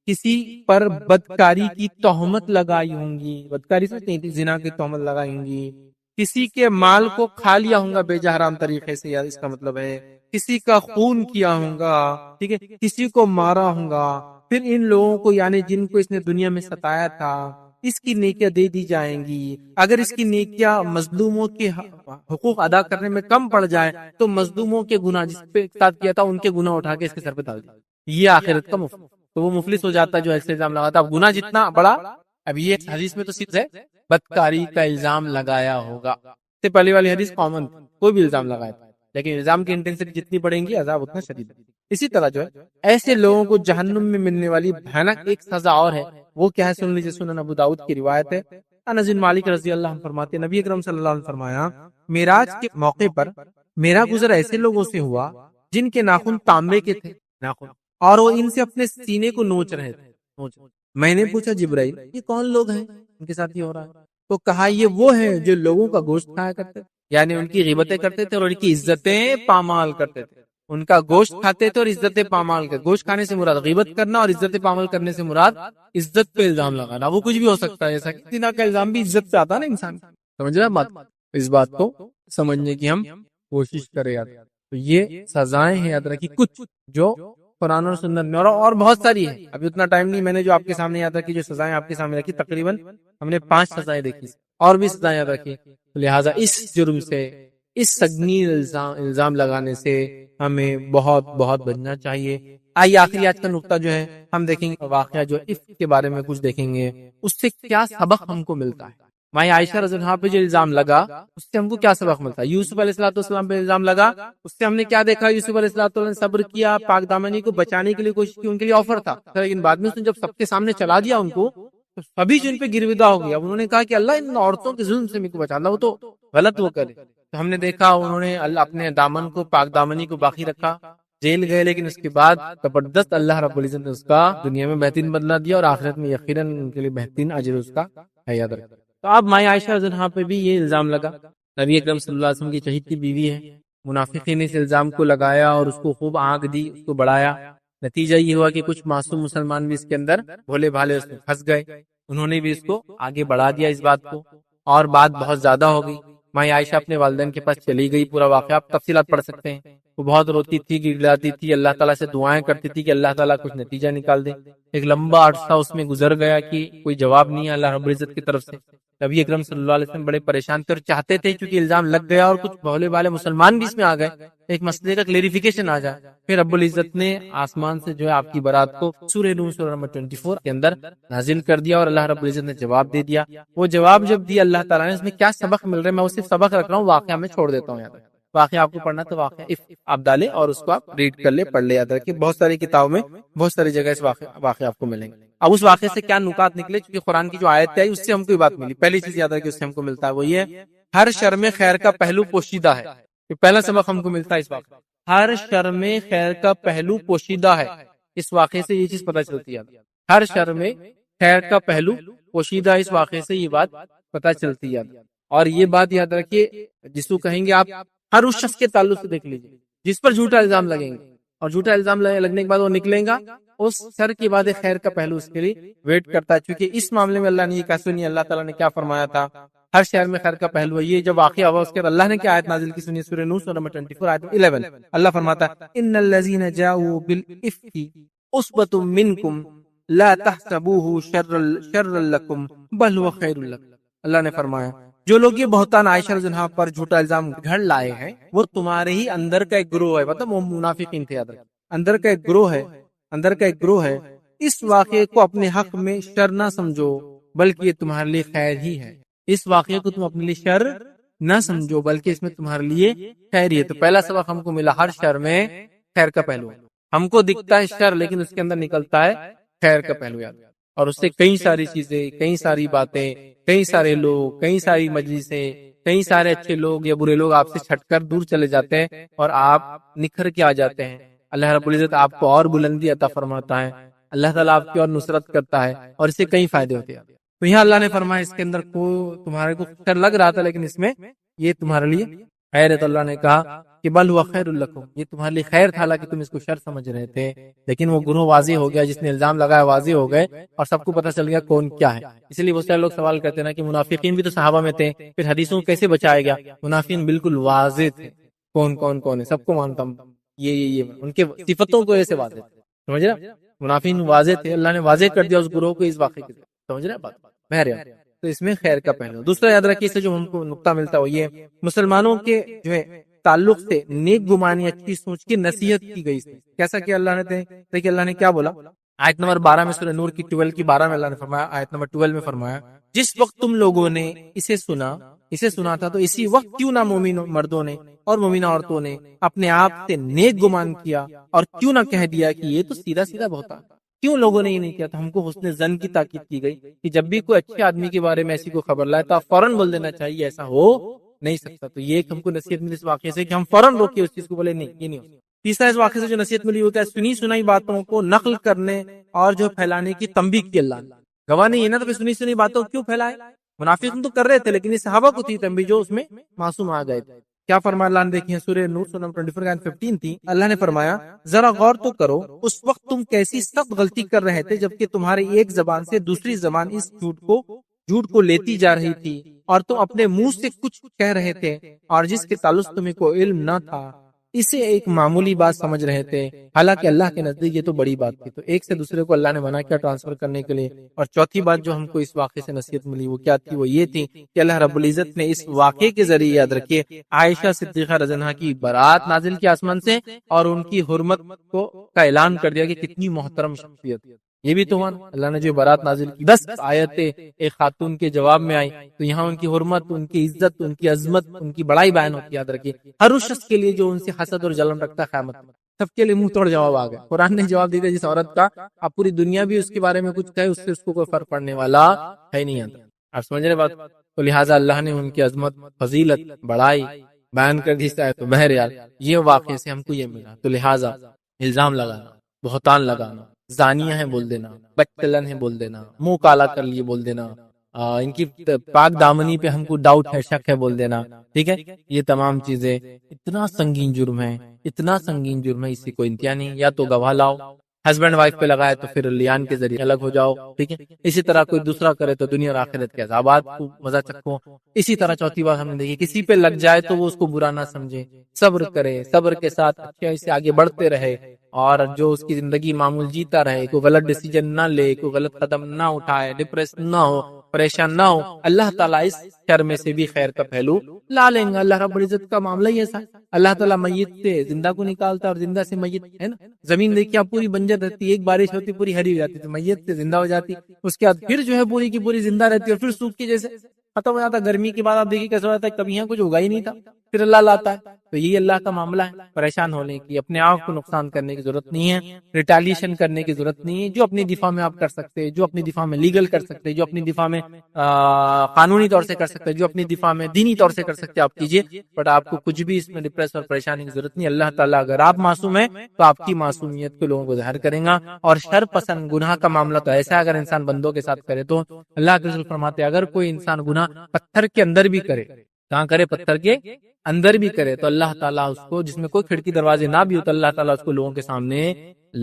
کسی پر بدکاری کی تہمت لگائی ہوں گی، بدکاری سے زنا کی تہمت لگائی ہوں گی، کسی کے مال کو کھا لیا ہوں گا بے جا حرام طریقے سے، یا اس کا مطلب ہے کسی کا خون کیا ہوں گا، ٹھیک ہے، کسی کو مارا ہوں گا. پھر ان لوگوں کو یعنی جن کو اس نے دنیا میں ستایا تھا اس کی نیکیاں دے دی جائیں گی. اگر اس کی نیکیاں مظلوموں کے حقوق ادا کرنے میں کم پڑ جائے تو مظلوموں کے گناہ جس پہ ساتھ کیا تھا ان کے گناہ اٹھا کے اس کے سر پہ ڈال دیا. یہ آخرت کا مفلس. تو وہ مفلس ہو جاتا ہے جو ایسے الزام لگاتا ہے. اب گناہ جتنا بڑا، اب یہ حدیث میں تو صرف ہے بدکاری کا الزام لگایا ہوگا. سے پہلی والی حدیث کامن، کوئی بھی الزام لگایا تھا، لیکن الزام کی انٹینسٹی جتنی بڑھیں گی عذاب اتنا شدید ہے. اسی طرح جو ہے ایسے لوگوں کو جہنم میں ملنے والی بھیانک ایک سزا اور ہے، وہ کیا ہے سن لیجیے. سنن ابو داؤد کی روایت ہے، انس بن مالک رضی اللہ عنہ فرماتے ہیں نبی اکرم صلی اللہ علیہ وسلم فرمایا معراج کے موقع پر میرا گزر ایسے لوگوں سے ہوا جن کے ناخن تانبے کے تھے ناخن، اور وہ ان سے اپنے سینے کو نوچ رہے تھے. میں نے پوچھا جبرائیل یہ کون لوگ ہیں ان کے ساتھ یہ ہو رہا ہے؟ تو کہا یہ وہ ہیں جو لوگوں کا گوشت کھایا کرتے تھے، یعنی ان کی غیبتیں کرتے تھے اور ان کی عزتیں پامال کرتے تھے. ان کا گوشت کھاتے تھے اور عزتیں پامال کرتے. گوشت کھانے سے مراد غیبت کرنا اور عزت پامال کرنے سے مراد عزت پہ الزام لگانا. وہ کچھ بھی ہو سکتا ہے، جیسا کہ زنا کا الزام بھی عزت سے آتا ہے نا انسان. سمجھ رہے بات؟ اس بات کو سمجھنے کی ہم کوشش کریں. تو یہ سزائیں ہیں یاد رکھیے کچھ جو قرآن اور سنت میں اور بہت ساری ہے. ابھی اتنا ٹائم نہیں، میں نے جو آپ کے سامنے یاد رکھی، جو سزائیں آپ کے سامنے رکھی تقریباً ہم نے 5 سزائیں دیکھی اور بھی سزائیں یاد رکھی. لہٰذا اس جرم سے، اس سنگین الزام لگانے سے ہمیں بہت بہت بچنا چاہیے. آئیے آخری آج کا نقطہ جو ہے ہم دیکھیں گے واقعہ جو عفق کے بارے میں کچھ دیکھیں گے، اس سے کیا سبق ہم کو ملتا ہے. ماں عائشہ رضی اللہ عنہا پہ جو الزام لگا اس سے ہم کو کیا سبق ملتا ہے. یوسف علیہ الصلوۃ والسلام پہ الزام لگا، اس سے ہم نے کیا دیکھا؟ یوسف علیہ الصلوۃ والسلام نے صبر کیا، پاک دامنی کو بچانے کے لیے کوشش کی، ان کے لیے آفر تھا، لیکن بعد میں اس نے جب سب کے سامنے چلا دیا ان کو تو سبھی جو ان پہ گرویدہ ہو گیا. انہوں نے کہا کہ اللہ ان عورتوں کے ظلم سے میرے کو بچا. اللہ وہ تو غلط وہ کرے. تو ہم نے دیکھا انہوں نے اپنے دامن کو، پاک دامنی کو باقی رکھا، جیل گئے، لیکن اس کے بعد زبردست اللہ رب العزت نے اس کا دنیا میں بہترین بدلہ دیا اور آخرت میں یقیناً ان کے لیے بہترین اجر اس کا ہے. یاد رکھیں. تو اب ماں عائشہ رضی اللہ عنہا پہ بھی یہ الزام لگا. نبی اکرم صلی اللہ علیہ وسلم کی چہیتی بیوی ہے، منافقین نے اس الزام کو لگایا اور اس کو خوب آنکھ دی، اس کو بڑھایا. نتیجہ یہ ہوا کہ کچھ معصوم مسلمان بھی اس کے اندر بھولے بھالے اس میں پھنس گئے. انہوں نے بھی اس کو آگے بڑھا دیا اس بات کو، اور بات بہت زیادہ ہو گئی. ماں عائشہ اپنے والدین کے پاس چلی گئی. پورا واقعہ آپ تفصیلات پڑھ سکتے ہیں. وہ بہت روتی تھی، گڑگڑاتی تھی، اللہ تعالیٰ سے دعائیں کرتی تھی کہ اللہ تعالیٰ کچھ نتیجہ نکال دے. ایک لمبا عرصہ اس میں گزر گیا کہ کوئی جواب نہیں ہے اللہ رب العزت کی طرف سے. نبی اکرم صلی اللہ علیہ وسلم بڑے پریشان تھے اور چاہتے تھے چونکہ الزام لگ گیا اور کچھ بھولے والے مسلمان بھی اس میں آ گئے، ایک مسئلے کا کلیریفیکیشن آ جائے. پھر رب العزت نے آسمان سے جو ہے آپ کی برات کو سورہ نور سورہ نمبر 24 کے اندر نازل کر دیا اور اللہ رب العزت نے جواب دے دیا. وہ جواب جب دیا اللہ تعالیٰ نے، اس میں کیا سبق مل رہا ہے میں وہ صرف سبق رکھ رہا ہوں، واقعہ میں چھوڑ دیتا ہوں. یاد واقعہ آپ کو پڑھنا تو واقعہ آپ ڈالیں اور اس کو آپ ریڈ کر لیں، پڑھ لیں. یاد رکھیں بہت ساری کتابوں میں بہت ساری جگہ اس واقعہ آپ کو ملیں گے. اب اس واقعے سے کیا نکات نکلے؟ چونکہ قرآن کی جو آیت ہے اس سے ہم کو یہ بات ملی. پہلی چیز یاد رکھیں اس سے ہم کو ملتا ہے وہ یہ ہر شر میں خیر کا پہلو پوشیدہ ہے. یہ پہلا سبق ہم کو ملتا ہے اس واقعے. ہر شر میں خیر کا پہلو پوشیدہ ہے. اس واقعے سے یہ چیز پتہ چلتی ہے. ہر شر میں خیر کا پہلو پوشیدہ، اس واقعے سے یہ بات پتہ چلتی ہے. اور یہ بات یاد رکھیے جس کو کہیں گے آپ ہر اس شخص کے تعلق سے دیکھ لیجیے جس پر جھوٹا الزام لگیں گے، اور جھوٹا الزام لگنے کے بعد وہ نکلیں گا، اس شر کے بعد خیر کا پہلو اس کے لیے ویٹ کرتا ہے. چونکہ اس معاملے میں اللہ نے یہ کہا سنیے اللہ تعالیٰ نے کیا فرمایا تھا، ہر شہر میں خیر کا پہلو ہے. یہ جب واقعہ ہوا اس کے بعد اللہ نے کیا آیت نازل کی سنیے، سورہ نور سورہ نمبر 24 آیت 11. اللہ فرماتا ہے ان الذین جاؤوا بالافک عصبۃ منکم لا تحسبوه شرا لکم بل هو خیر لکم. اللہ نے فرمایا جو لوگ یہ بہتان عائشہ رضی اللہ عنہا پر جھوٹا الزام گھڑ لائے ہیں وہ تمہارے ہی اندر کا ایک گروہ ہے، مطلب وہ منافقین تھے، یاد رکھیں اندر کا ایک گروہ ہے، اندر کا ایک گروہ ہے۔ اس واقعے کو اپنے حق میں شر نہ سمجھو بلکہ یہ تمہارے لیے خیر ہی ہے۔ اس واقعے کو تم اپنے لیے شر نہ سمجھو بلکہ اس میں تمہارے لیے خیر ہی ہے۔ تو پہلا سبق ہم کو ملا، ہر شر میں خیر کا پہلو ہے۔ ہم کو دکھتا ہے شر لیکن اس کے اندر نکلتا ہے خیر کا پہلو، یاد، اور اس سے کئی ساری چیزیں، کئی ساری باتیں، کئی سارے لوگ، کئی ساری مجلسیں، کئی سارے اچھے لوگ یا برے لوگ آپ سے چھٹ کر دور چلے جاتے ہیں اور آپ نکھر کے آ جاتے ہیں۔ اللہ رب العزت آپ کو اور بلندی عطا فرماتا ہے، اللہ تعالیٰ آپ کی اور نصرت کرتا ہے اور اس سے کئی فائدے ہوتے ہیں۔ تو یہاں اللہ نے فرمایا اس کے اندر کو تمہارے کو خیر لگ رہا تھا لیکن اس میں یہ تمہارے لیے خیر ہے، تو اللہ نے کہا کہ بل ہوا خیر لکم، یہ تمہارے لیے خیر تھا، حالانکہ تم اس کو شر سمجھ رہے تھے، لیکن وہ گروہ واضح ہو گیا، جس نے الزام لگایا واضح ہو گئے اور سب کو پتہ چل گیا کون کیا ہے۔ اس لیے بہت سارے لوگ سوال کرتے ہیں نا کہ منافقین بھی تو صحابہ میں تھے، پھر حدیثوں کو کیسے بچایا گیا؟ منافقین بالکل واضح تھے، کون ہے سب کو مانتا ہوں، یہ ان کے صفتوں کو ایسے واضح تھے، سمجھ رہے؟ منافقین واضح تھے، اللہ نے واضح کر دیا اس گروہ کو اس واقعے کے ذریعے، سمجھ رہے بات؟ بہرحال تو اس میں خیر کا پہلو۔ دوسرا یاد رکھیے، اس سے جو ہم کو نقطہ ملتا ہے وہ یہ مسلمانوں کے جو ہے تعلق سے نیک گمانی، اچھی سوچ کی نصیحت کی گئی تھی۔ کیسا کہ اللہ نے دیکھیے اللہ نے کیا بولا آیت نمبر 12 میں، سورہ نور کی 12 کی 12 میں اللہ نے فرمایا، آیت نمبر 12 میں فرمایا، جس وقت تم لوگوں نے اسے سنا تھا تو اسی وقت کیوں نہ مومن مردوں نے اور مومنہ عورتوں نے اپنے آپ سے نیک گمان کیا اور کیوں نہ کہہ دیا کہ یہ تو سیدھا سیدھا بہتان۔ کیوں لوگوں نے یہ نہیں کیا؟ تو ہم کو حسن ظن کی تاکید کی گئی کہ جب بھی کوئی اچھے آدمی کے بارے میں ایسی کوئی خبر لائے تو آپ فوراً بول دینا چاہیے ایسا ہو نہیں سکتا۔ تو یہ ہم کو نصیحت ملی اس واقعے سے کہ ہم فوراً روکے اس چیز کو، بولے نہیں یہ نہیں ہو۔ تیسرا اس واقعے سے جو نصیحت ملی ہوتا ہے سنی سنائی باتوں کو نقل کرنے اور جو پھیلانے کی تنبیہ کی اللہ نے۔ گواہ نہیں ہے نا، تو پھر سنی سنی باتوں کیوں پھیلائے؟ منافقین تو کر رہے تھے لیکن یہ صحابہ کو تھی تنبیہ جو اس میں معصوم آ گئے تھے۔ کیا فرمایا اللہ نے؟ دیکھیں سورہ نور سورہ 24 آیت 15 تھی، اللہ نے فرمایا ذرا غور تو کرو اس وقت تم کیسی سخت غلطی کر رہے تھے جبکہ تمہاری ایک زبان سے دوسری زبان اس جھوٹ کو لیتی جا رہی تھی اور تم اپنے منہ سے کچھ کہہ رہے تھے اور جس کے تعلق تمہیں کوئی علم نہ تھا، اسے ایک معمولی بات سمجھ رہے تھے، حالانکہ اللہ کے نزدیک یہ تو بڑی بات تھی۔ تو ایک سے دوسرے کو اللہ نے منع کیا ٹرانسفر کرنے کے لیے۔ اور چوتھی بات جو ہم کو اس واقعے سے نصیحت ملی وہ کیا تھی؟ وہ یہ تھی کہ اللہ رب العزت نے اس واقعے کے ذریعے، یاد رکھیے، عائشہ صدیقہ رضی اللہ عنہا کی برات نازل کی آسمان سے اور ان کی حرمت کا اعلان کر دیا کہ کتنی محترم شخصیت۔ یہ بھی تو ہوا، اللہ نے جو برات نازل کی 10 آیتیں ایک خاتون کے جواب میں آئی، تو یہاں ان کی حرمت، ان کی عزت، ان کی عظمت، ان کی بڑائی بیان ہوتی ہے۔ یاد رکھیے ہر اس شخص کے لیے جو ان سے حسد اور جلن رکھتا ہے قیامت میں، سب کے لیے منہ توڑ جواب آ گیا۔ قرآن نے جواب دیا جس عورت کا اب پوری دنیا بھی اس کے بارے میں کچھ کہے اس سے اس کو کوئی فرق پڑنے والا ہے نہیں آتا۔ آپ سمجھ رہے بات؟ تو لہٰذا اللہ نے ان کی عظمت، فضیلت، بڑائی بیان کر دی ہے۔ تو بہرحال یہ واقعے سے ہم کو یہ ملا۔ تو لہٰذا الزام لگانا، بہتان لگانا، زانیہ ہے بول دینا، بچلن ہے بول دینا، منہ کالا کر لیے بول دینا، ان کی پاک دامنی پہ ہم کو ڈاؤٹ ہے، شک ہے بول دینا، ٹھیک ہے، یہ تمام چیزیں اتنا سنگین جرم ہے، اتنا سنگین جرم ہے، اس سے کوئی انتہا نہیں۔ یا تو گواہ لاؤ، ہسبینڈ وائف پہ لگائے تو پھر لیان کے ذریعے الگ ہو جاؤ، ٹھیک ہے۔ اسی طرح کوئی دوسرا کرے تو دنیا اور آخرت کے عذابات کو مزہ چکھو۔ اسی طرح چوتھی بات ہم نے دیکھی، کسی پہ لگ جائے تو وہ اس کو برا نہ سمجھے، صبر کرے، صبر کے ساتھ اچھے سے آگے بڑھتے رہے اور جو اس کی زندگی معمول جیتا رہے، کوئی غلط ڈیسیجن نہ لے، کوئی غلط قدم نہ اٹھائے، ڈپریس نہ ہو، پریشان نہ ہو۔ اللہ تعالیٰ اس شر میں سے بھی خیر کا پہلو لا لیں گا۔ اللہ رب العزت کا معاملہ ہی ایسا ہے، اللہ تعالیٰ میت سے زندہ کو نکالتا اور زندہ سے میت، ہے نا۔ زمین دیکھیے آپ پوری بنجر رہتی، ایک بارش ہوتی پوری ہری ہو جاتی، تو میت سے زندہ ہو جاتی، اس کے بعد پھر جو ہے پوری کی پوری زندہ رہتی اور پھر سوکھ کے جیسے ختم ہو جاتا۔ گرمی کے بعد آپ دیکھیے کیسا ہو جاتا ہے، کبھی یہاں کچھ ہوگا ہی نہیں تھا، پھر اللہ لاتا ہے۔ تو یہی اللہ کا معاملہ ہے، پریشان ہونے کی، اپنے آپ کو نقصان کرنے کی ضرورت نہیں ہے، ریٹیلیشن کرنے کی ضرورت نہیں ہے۔ جو اپنی دفاع میں آپ کر سکتے، جو اپنی دفاع میں لیگل کر سکتے، جو اپنی دفاع میں قانونی طور سے کر سکتے، جو اپنی دفاع میں دینی طور سے کر سکتے آپ کیجئے، بٹ آپ کو کچھ بھی اس میں ڈپریس اور پریشانی کی ضرورت نہیں۔ اللہ تعالیٰ اگر آپ معصوم ہیں تو آپ کی معصومیت کو لوگوں کو ظاہر کرے گا۔ اور شر پسند گناہ کا معاملہ تو ایسا ہے، اگر انسان بندوں کے ساتھ کرے تو اللہ کے رسول فرماتے ہیں اگر کوئی انسان گناہ پتھر کے اندر بھی کرے، کہاں کرے؟ پتھر کے اندر بھی کرے، تو اللہ تعالیٰ اس کو، جس میں کوئی کھڑکی دروازے نہ بھی ہو، تو اللہ تعالیٰ اس کو لوگوں کے سامنے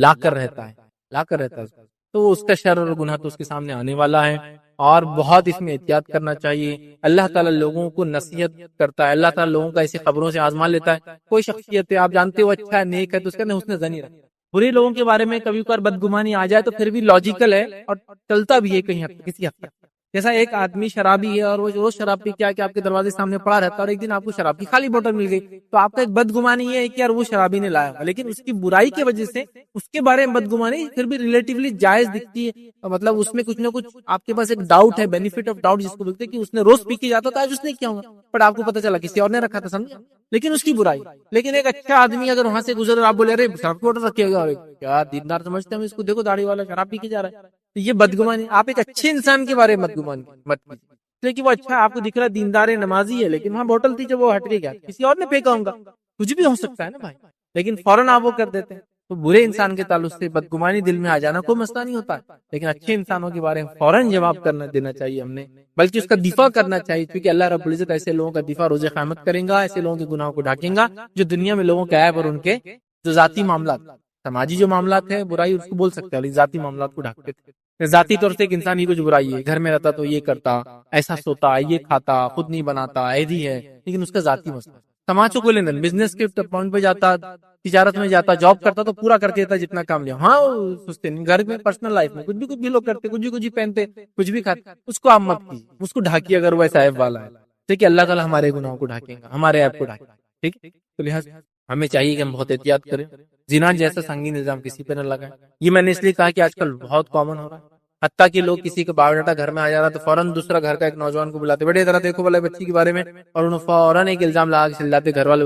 لا کر رہتا ہے۔ تو اس کا شر اور گناہ تو اس کے سامنے آنے والا ہے، اور بہت اس میں احتیاط کرنا چاہیے۔ اللہ تعالیٰ لوگوں کو نصیحت کرتا ہے، اللہ تعالیٰ لوگوں کا ایسی خبروں سے آزما لیتا ہے۔ کوئی شخصیت ہے آپ جانتے ہو اچھا ہے، نیک ہے، تو اس کا حسن ظنی رکھنا۔ برے لوگوں کے بارے میں کبھی کبھار بدگمانی آ جائے تو پھر بھی لاجیکل ہے اور چلتا بھی ہے کہیں حد تک، کسی حد تک، جیسا ایک آدمی شرابی ہے اور وہ روز شراب پی کے آپ کے دروازے سامنے پڑا رہتا ہے اور ایک دن آپ کو شراب کی خالی بوتل مل گئی تو آپ کا ایک بدگمانی یہ ہے کہ یار وہ شرابی نے لایا ہوا، لیکن اس کی برائی کی وجہ سے اس کے بارے میں بدگمانی پھر بھی ریلیٹیولی جائز دکھتی ہے، مطلب اس میں کچھ نہ کچھ آپ کے پاس ایک ڈاؤٹ ہے، بینیفٹ آف ڈاؤٹ جس کو بولتے ہیں کہ اس نے روز پی کے جاتا تھا آج اس نے کیا ہوگا، بٹ آپ کو پتا چلا کسی اور نے رکھا تھا، سمجھا، لیکن اس کی برائی۔ لیکن ایک اچھا آدمی اگر وہاں سے گزر اور آپ بولے ارے شراب کی بوتل رکھیے گا، کیا دیندار سمجھتے ہیں ہم اس کو، دیکھو داڑھی والا شراب پی کے جا رہا ہے، تو یہ بدگمانی۔ آپ ایک اچھے انسان کے بارے میں بدگمانی مت کیجیے، اس لیے کہ وہ اچھا آپ کو دکھ رہا ہے دیندار نمازی ہے، لیکن وہاں بوتل تھی جب وہ ہٹ گئی، کسی اور نے پھینکا ہوگا، کچھ بھی ہو سکتا ہے نا بھائی، لیکن فوراً آپ وہ کر دیتے ہیں۔ تو برے انسان کے تعلق سے بدگمانی دل میں آ جانا کوئی مسئلہ نہیں ہوتا ہے، لیکن اچھے انسانوں کے بارے میں فوراً جواب کرنا دینا چاہیے ہم نے، بلکہ اس کا دفاع کرنا چاہیے، کیونکہ اللہ رب العزت ایسے لوگوں کا دفاع روز قیامت کریں گا، ایسے لوگوں کے گناہوں کو ڈھانکیں گا جو دنیا میں لوگوں کے عیب اور ان کے جو ذاتی معاملات، سماجی جو معاملات ہیں برائی اس کو بول سکتے ہیں، لیکن ذاتی معاملات کو ڈھانکتے تھے۔ ذاتی طور سے ایک انسان ہی کچھ برائی ہے، گھر میں رہتا تو یہ کرتا، ایسا سوتا، یہ کھاتا، خود نہیں بناتا، ایدھی ہے، لیکن اس کا ذاتی مسئلہ۔ سماج کو لینا بزنس کے پوائنٹ پہ جاتا، تجارت میں جاتا، جاب کرتا تو پورا کر دیتا جتنا کام لیا، ہاں سوچتے نہیں، گھر میں پرسنل لائف میں کچھ بھی لوگ کرتے، کچھ بھی پہنتے، کچھ بھی کھاتے، اس کو آپ مت کیجیے، اس کو ڈھاکیے اگر وہ ایسا عیب والا ہے، ٹھیک ہے، اللہ تعالیٰ ہمارے گناہوں کو ڈھاکیں گا، ہمارے عیب کو ڈھاکیں گا، ٹھیک ہے، تو لہٰذا ہمیں چاہیے کہ ہم بہت احتیاط کریں، زنا جیسا سنگین الزام کسی پہ نہ لگائیں۔ یہ میں نے اس لیے کہا کہ آج کل بہت کامن ہو رہا ہے، حتیٰ کہ لوگ کسی کا بایو ڈاٹا گھر میں آ جا رہا تو فوراً دوسرا گھر کا ایک نوجوان کو بلاتے، بیٹے ذرا دیکھو بھلا بچی کے بارے میں، اور انہوں فوراً ایک الزام لگا کے چلاتے، گھر والے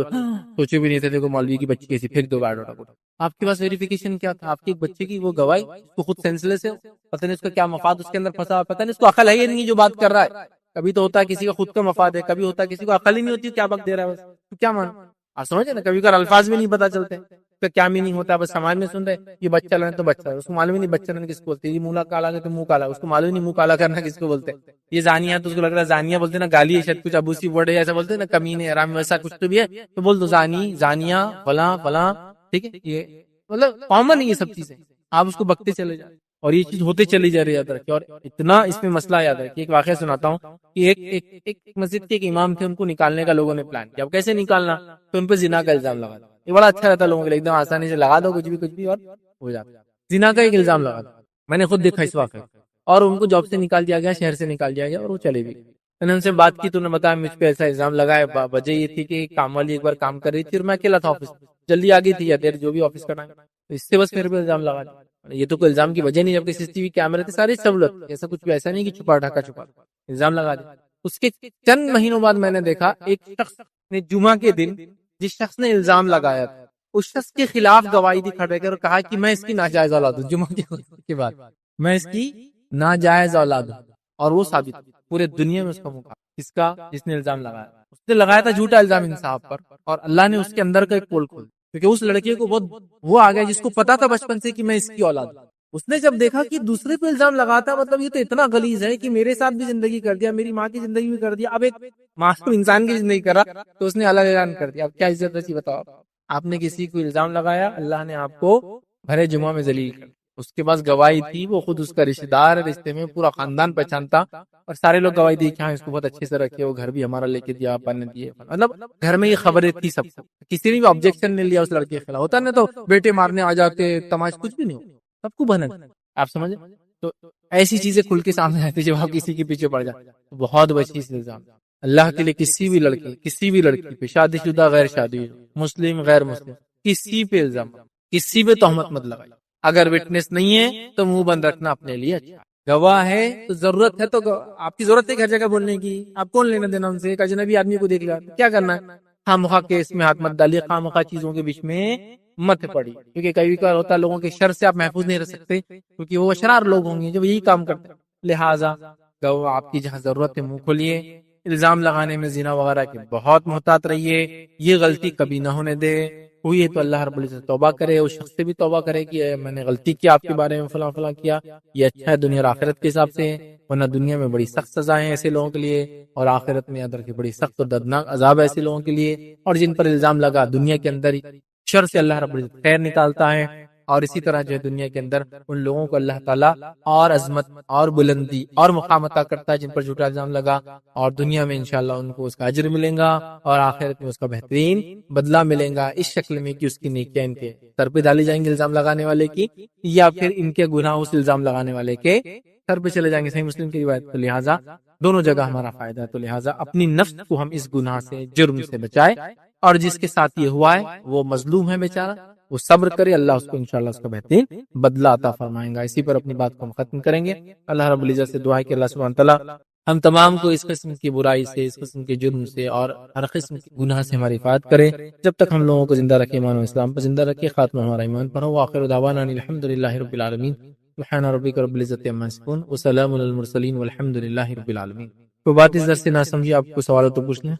سوچے بھی نہیں تھے، دیکھو مولوی کی بچی کیسی، پھینک دو بایو ڈاٹا کو۔ آپ کے پاس ویریفیکیشن کیا تھا؟ آپ کے ایک بچے کی وہ گواہی، اس کو خود سینس لیس ہے، پتہ نہیں اس کا کیا مفاد اس کے اندر پھنسا، پتہ نہیں اس کو عقل ہے یہ نہیں جو بات کر رہا ہے۔ کبھی تو ہوتا ہے کسی کا خود کا مفاد ہے، کبھی ہوتا ہے کسی کو عقل ہی نہیں ہوتی کیا بک دے رہا ہے، بس تو کیا مان آپ سمجھے نا، کبھی کبھار الفاظ بھی نہیں پتا چلتے، تو کیا میننگ ہوتا ہے، بس سماج میں سن رہے یہ بچہ لڑنے تو بچہ ہے، اس کو معلوم ہی نہیں بچہ لڑنے کس کو بولتے، یہ منہ کالا ہے تو منہ کالا، اس کو معلوم نہیں منہ کالا کرنا کس کو بولتے، یہ زانیہ تو اس کو لگ رہا ہے زانیہ بولتے نا گالی ہے شاید کچھ ابوسی ورڈ ہے ایسا بولتے نا، کمینے حرام ویسا کچھ تو بھی ہے تو بول دو زانی، زانیہ، فلاں فلاں، ٹھیک ہے، یہ مطلب کامن ہے یہ سب چیزیں، آپ اس کو بکتے چلے جائیں اور یہ چیز ہوتے چلی جا رہی ہے، یاد رکھیے۔ اور اتنا اس میں مسئلہ یاد رکھیے، ایک واقعہ سناتا ہوں کہ ایک مسجد کے ایک امام تھے، ان کو نکالنے کا لوگوں نے پلان کیا، اب کیسے نکالنا، تو ان پہ زنا کا الزام لگا دیا، یہ بڑا اچھا رہتا ہے لوگوں کے لیے، ایک دم آسانی سے لگا دو کچھ بھی اور ہو جاتا، زنا کا ایک الزام لگا دو، میں نے خود دیکھا اس واقعے، اور ان کو جاب سے نکال دیا گیا، شہر سے نکال دیا گیا اور وہ چلے بھی۔ میں نے ان سے بات کی تو انہوں نے بتایا مجھ پہ ایسا الزام لگا ہے، وجہ یہ تھی کہ کام والی ایک بار کام کر رہی تھی اور میں اکیلا تھا آفس، جلدی آ گئی تھی یا دیر جو بھی آفس کا ٹائم، تو اس سے بس میرے پہ الزام لگا دیا۔ یہ تو کوئی الزام کی وجہ نہیں، جبکہ سی سی ٹی وی کیمرے تھے، ساری سہولت، ایسا کچھ بھی ایسا نہیں کہ چھپا ڈھکا چھپا، الزام لگا دیا۔ اس کے چند مہینوں بعد میں نے دیکھا ایک شخص نے جمعہ کے دن جس شخص نے الزام لگایا تھا اس شخص کے خلاف گواہی دی کھڑے کر اور کہا کہ میں اس کی ناجائز اولاد ہوں، جمعہ کے بعد میں اس کی ناجائز اولاد ہوں، اور وہ ثابت پورے دنیا میں اس کا مقابلہ، کس کا، جس نے الزام لگایا، اس نے لگایا تھا جھوٹا الزام انصاف پر، اور اللہ نے اس کے اندر کا ایک پول کھول، کیونکہ اس لڑکے کو بہت وہ آ گیا جس کو پتا تھا بچپن سے کہ میں اس کی اولاد ہوں، اس نے جب دیکھا کہ دوسرے پہ الزام لگاتا، مطلب یہ تو اتنا غلیظ ہے کہ میرے ساتھ بھی زندگی کر دیا، میری ماں کی زندگی بھی کر دیا، اب ایک معصوم انسان کی زندگی کرا، تو اس نے الگ اعلان کر دیا، اب کیا عزت بچی بتاؤ، آپ نے کسی کو الزام لگایا، اللہ نے آپ کو بھرے جمعہ میں ذلیل کر، اس کے پاس گواہی تھی، وہ خود اس کا رشتہ دار، رشتے میں پورا خاندان پہچانتا، اور سارے لوگ گواہی دی کہ ہاں اس کو بہت اچھے سے رکھے، وہ گھر بھی ہمارا لے کے دیا، اپن نے دیے، مطلب گھر میں یہ خبریں تھی سب کو، کسی نے بھی آبجیکشن نہیں لیا اس لڑکے کے خلاف، ہوتا نا تو بیٹے مارنے آ جاتے، تماش کچھ بھی نہیں ہو، سب کو بھنک، آپ سمجھے، تو ایسی چیزیں کھل کے سامنے آتی جب آپ کسی کے پیچھے پڑ جائے، بہت بچی سے الزام، اللہ کے لیے کسی بھی لڑکی پہ، شادی شدہ غیر شادی، مسلم غیر مسلم، کسی پہ الزام، کسی پہ تہمت مت لگائی، اگر وٹنس نہیں ہے تو منہ بند رکھنا اپنے لیے اچھا، گواہ ہے تو ضرورت ہے تو آپ کی ضرورت ہے ہر جگہ بولنے کی، آپ کون لینا دینا ان سے، ایک اجنبی آدمی کو دیکھ لیا کیا کرنا ہے، خواہ مخواہ کیس میں ہاتھ مت ڈالیے، خواہ مخواہ چیزوں کے بیچ میں مت پڑی، کیونکہ کئی بار ہوتا ہے لوگوں کے شر سے آپ محفوظ نہیں رہ سکتے، کیونکہ وہ اشرار لوگ ہوں گے جو یہی کام کرتے ہیں، لہٰذا گواہ آپ کی جہاں ضرورت ہے منہ کھولیے، الزام لگانے میں زنا وغیرہ کے بہت محتاط رہیے، یہ غلطی کبھی نہ ہونے دے، ہوئی ہے تو اللہ رب العزت توبہ کرے، اس شخص سے بھی توبہ کرے کہ میں نے غلطی کی آپ کے بارے میں فلاں فلاں کیا، یہ اچھا ہے دنیا اور آخرت کے حساب سے، ورنہ دنیا میں بڑی سخت سزائیں ایسے لوگوں کے لیے، اور آخرت میں یاد رکھے بڑی سخت اور دردناک عذاب ایسے لوگوں کے لیے، اور جن پر الزام لگا دنیا کے اندر ہی شر سے اللہ رب العزت خیر نکالتا ہے، اور اسی طرح جو ہے دنیا کے اندر ان لوگوں کو اللہ تعالیٰ اور عظمت اور بلندی اور مقام عطا کرتا ہے جن پر جھوٹا الزام لگا، اور دنیا میں انشاءاللہ ان کو اس کا اجر ملے گا، اور آخرت میں اس کا بہترین بدلہ ملے گا، اس شکل میں کہ اس کی نیکیاں ان کے سر پہ ڈالی جائیں گی الزام لگانے والے کی، یا پھر ان کے گناہ اس الزام لگانے والے کے سر پہ چلے جائیں گے، صحیح مسلم کی روایت، تو لہٰذا دونوں جگہ ہمارا فائدہ ہے، تو لہٰذا اپنی نفس کو ہم اس گناہ سے، جرم سے بچائے، اور جس کے ساتھ یہ ہوا ہے وہ مظلوم ہے بیچارہ، وہ صبر کرے، اللہ اس کو انشاءاللہ اس کا بہترین بدلہ عطا فرمائیں گا۔ اسی پر اپنی بات کو ہم ختم کریں گے۔ اللہ رب العزت سے دعا ہے کہ اللہ سبحانہ تعالیٰ ہم تمام کو اس قسم کی برائی سے، اس قسم کے جرم سے اور ہر قسم کے گناہ سے ہماری حفاظت کرے، جب تک ہم لوگوں کو زندہ رکھے، ایمان و اسلام پر زندہ رکھے، خاتمہ ہمارا ایمان پر ہو۔ وآخر دعوانا ان الحمد للہ رب العالمین، سبحان ربک رب العزت عما یصفون وسلام علی المرسلین والحمد للہ رب العالمین۔ کوئی بات اس درس سے نہ سمجھی، آپ کو سوال ہو تو پوچھ لیں۔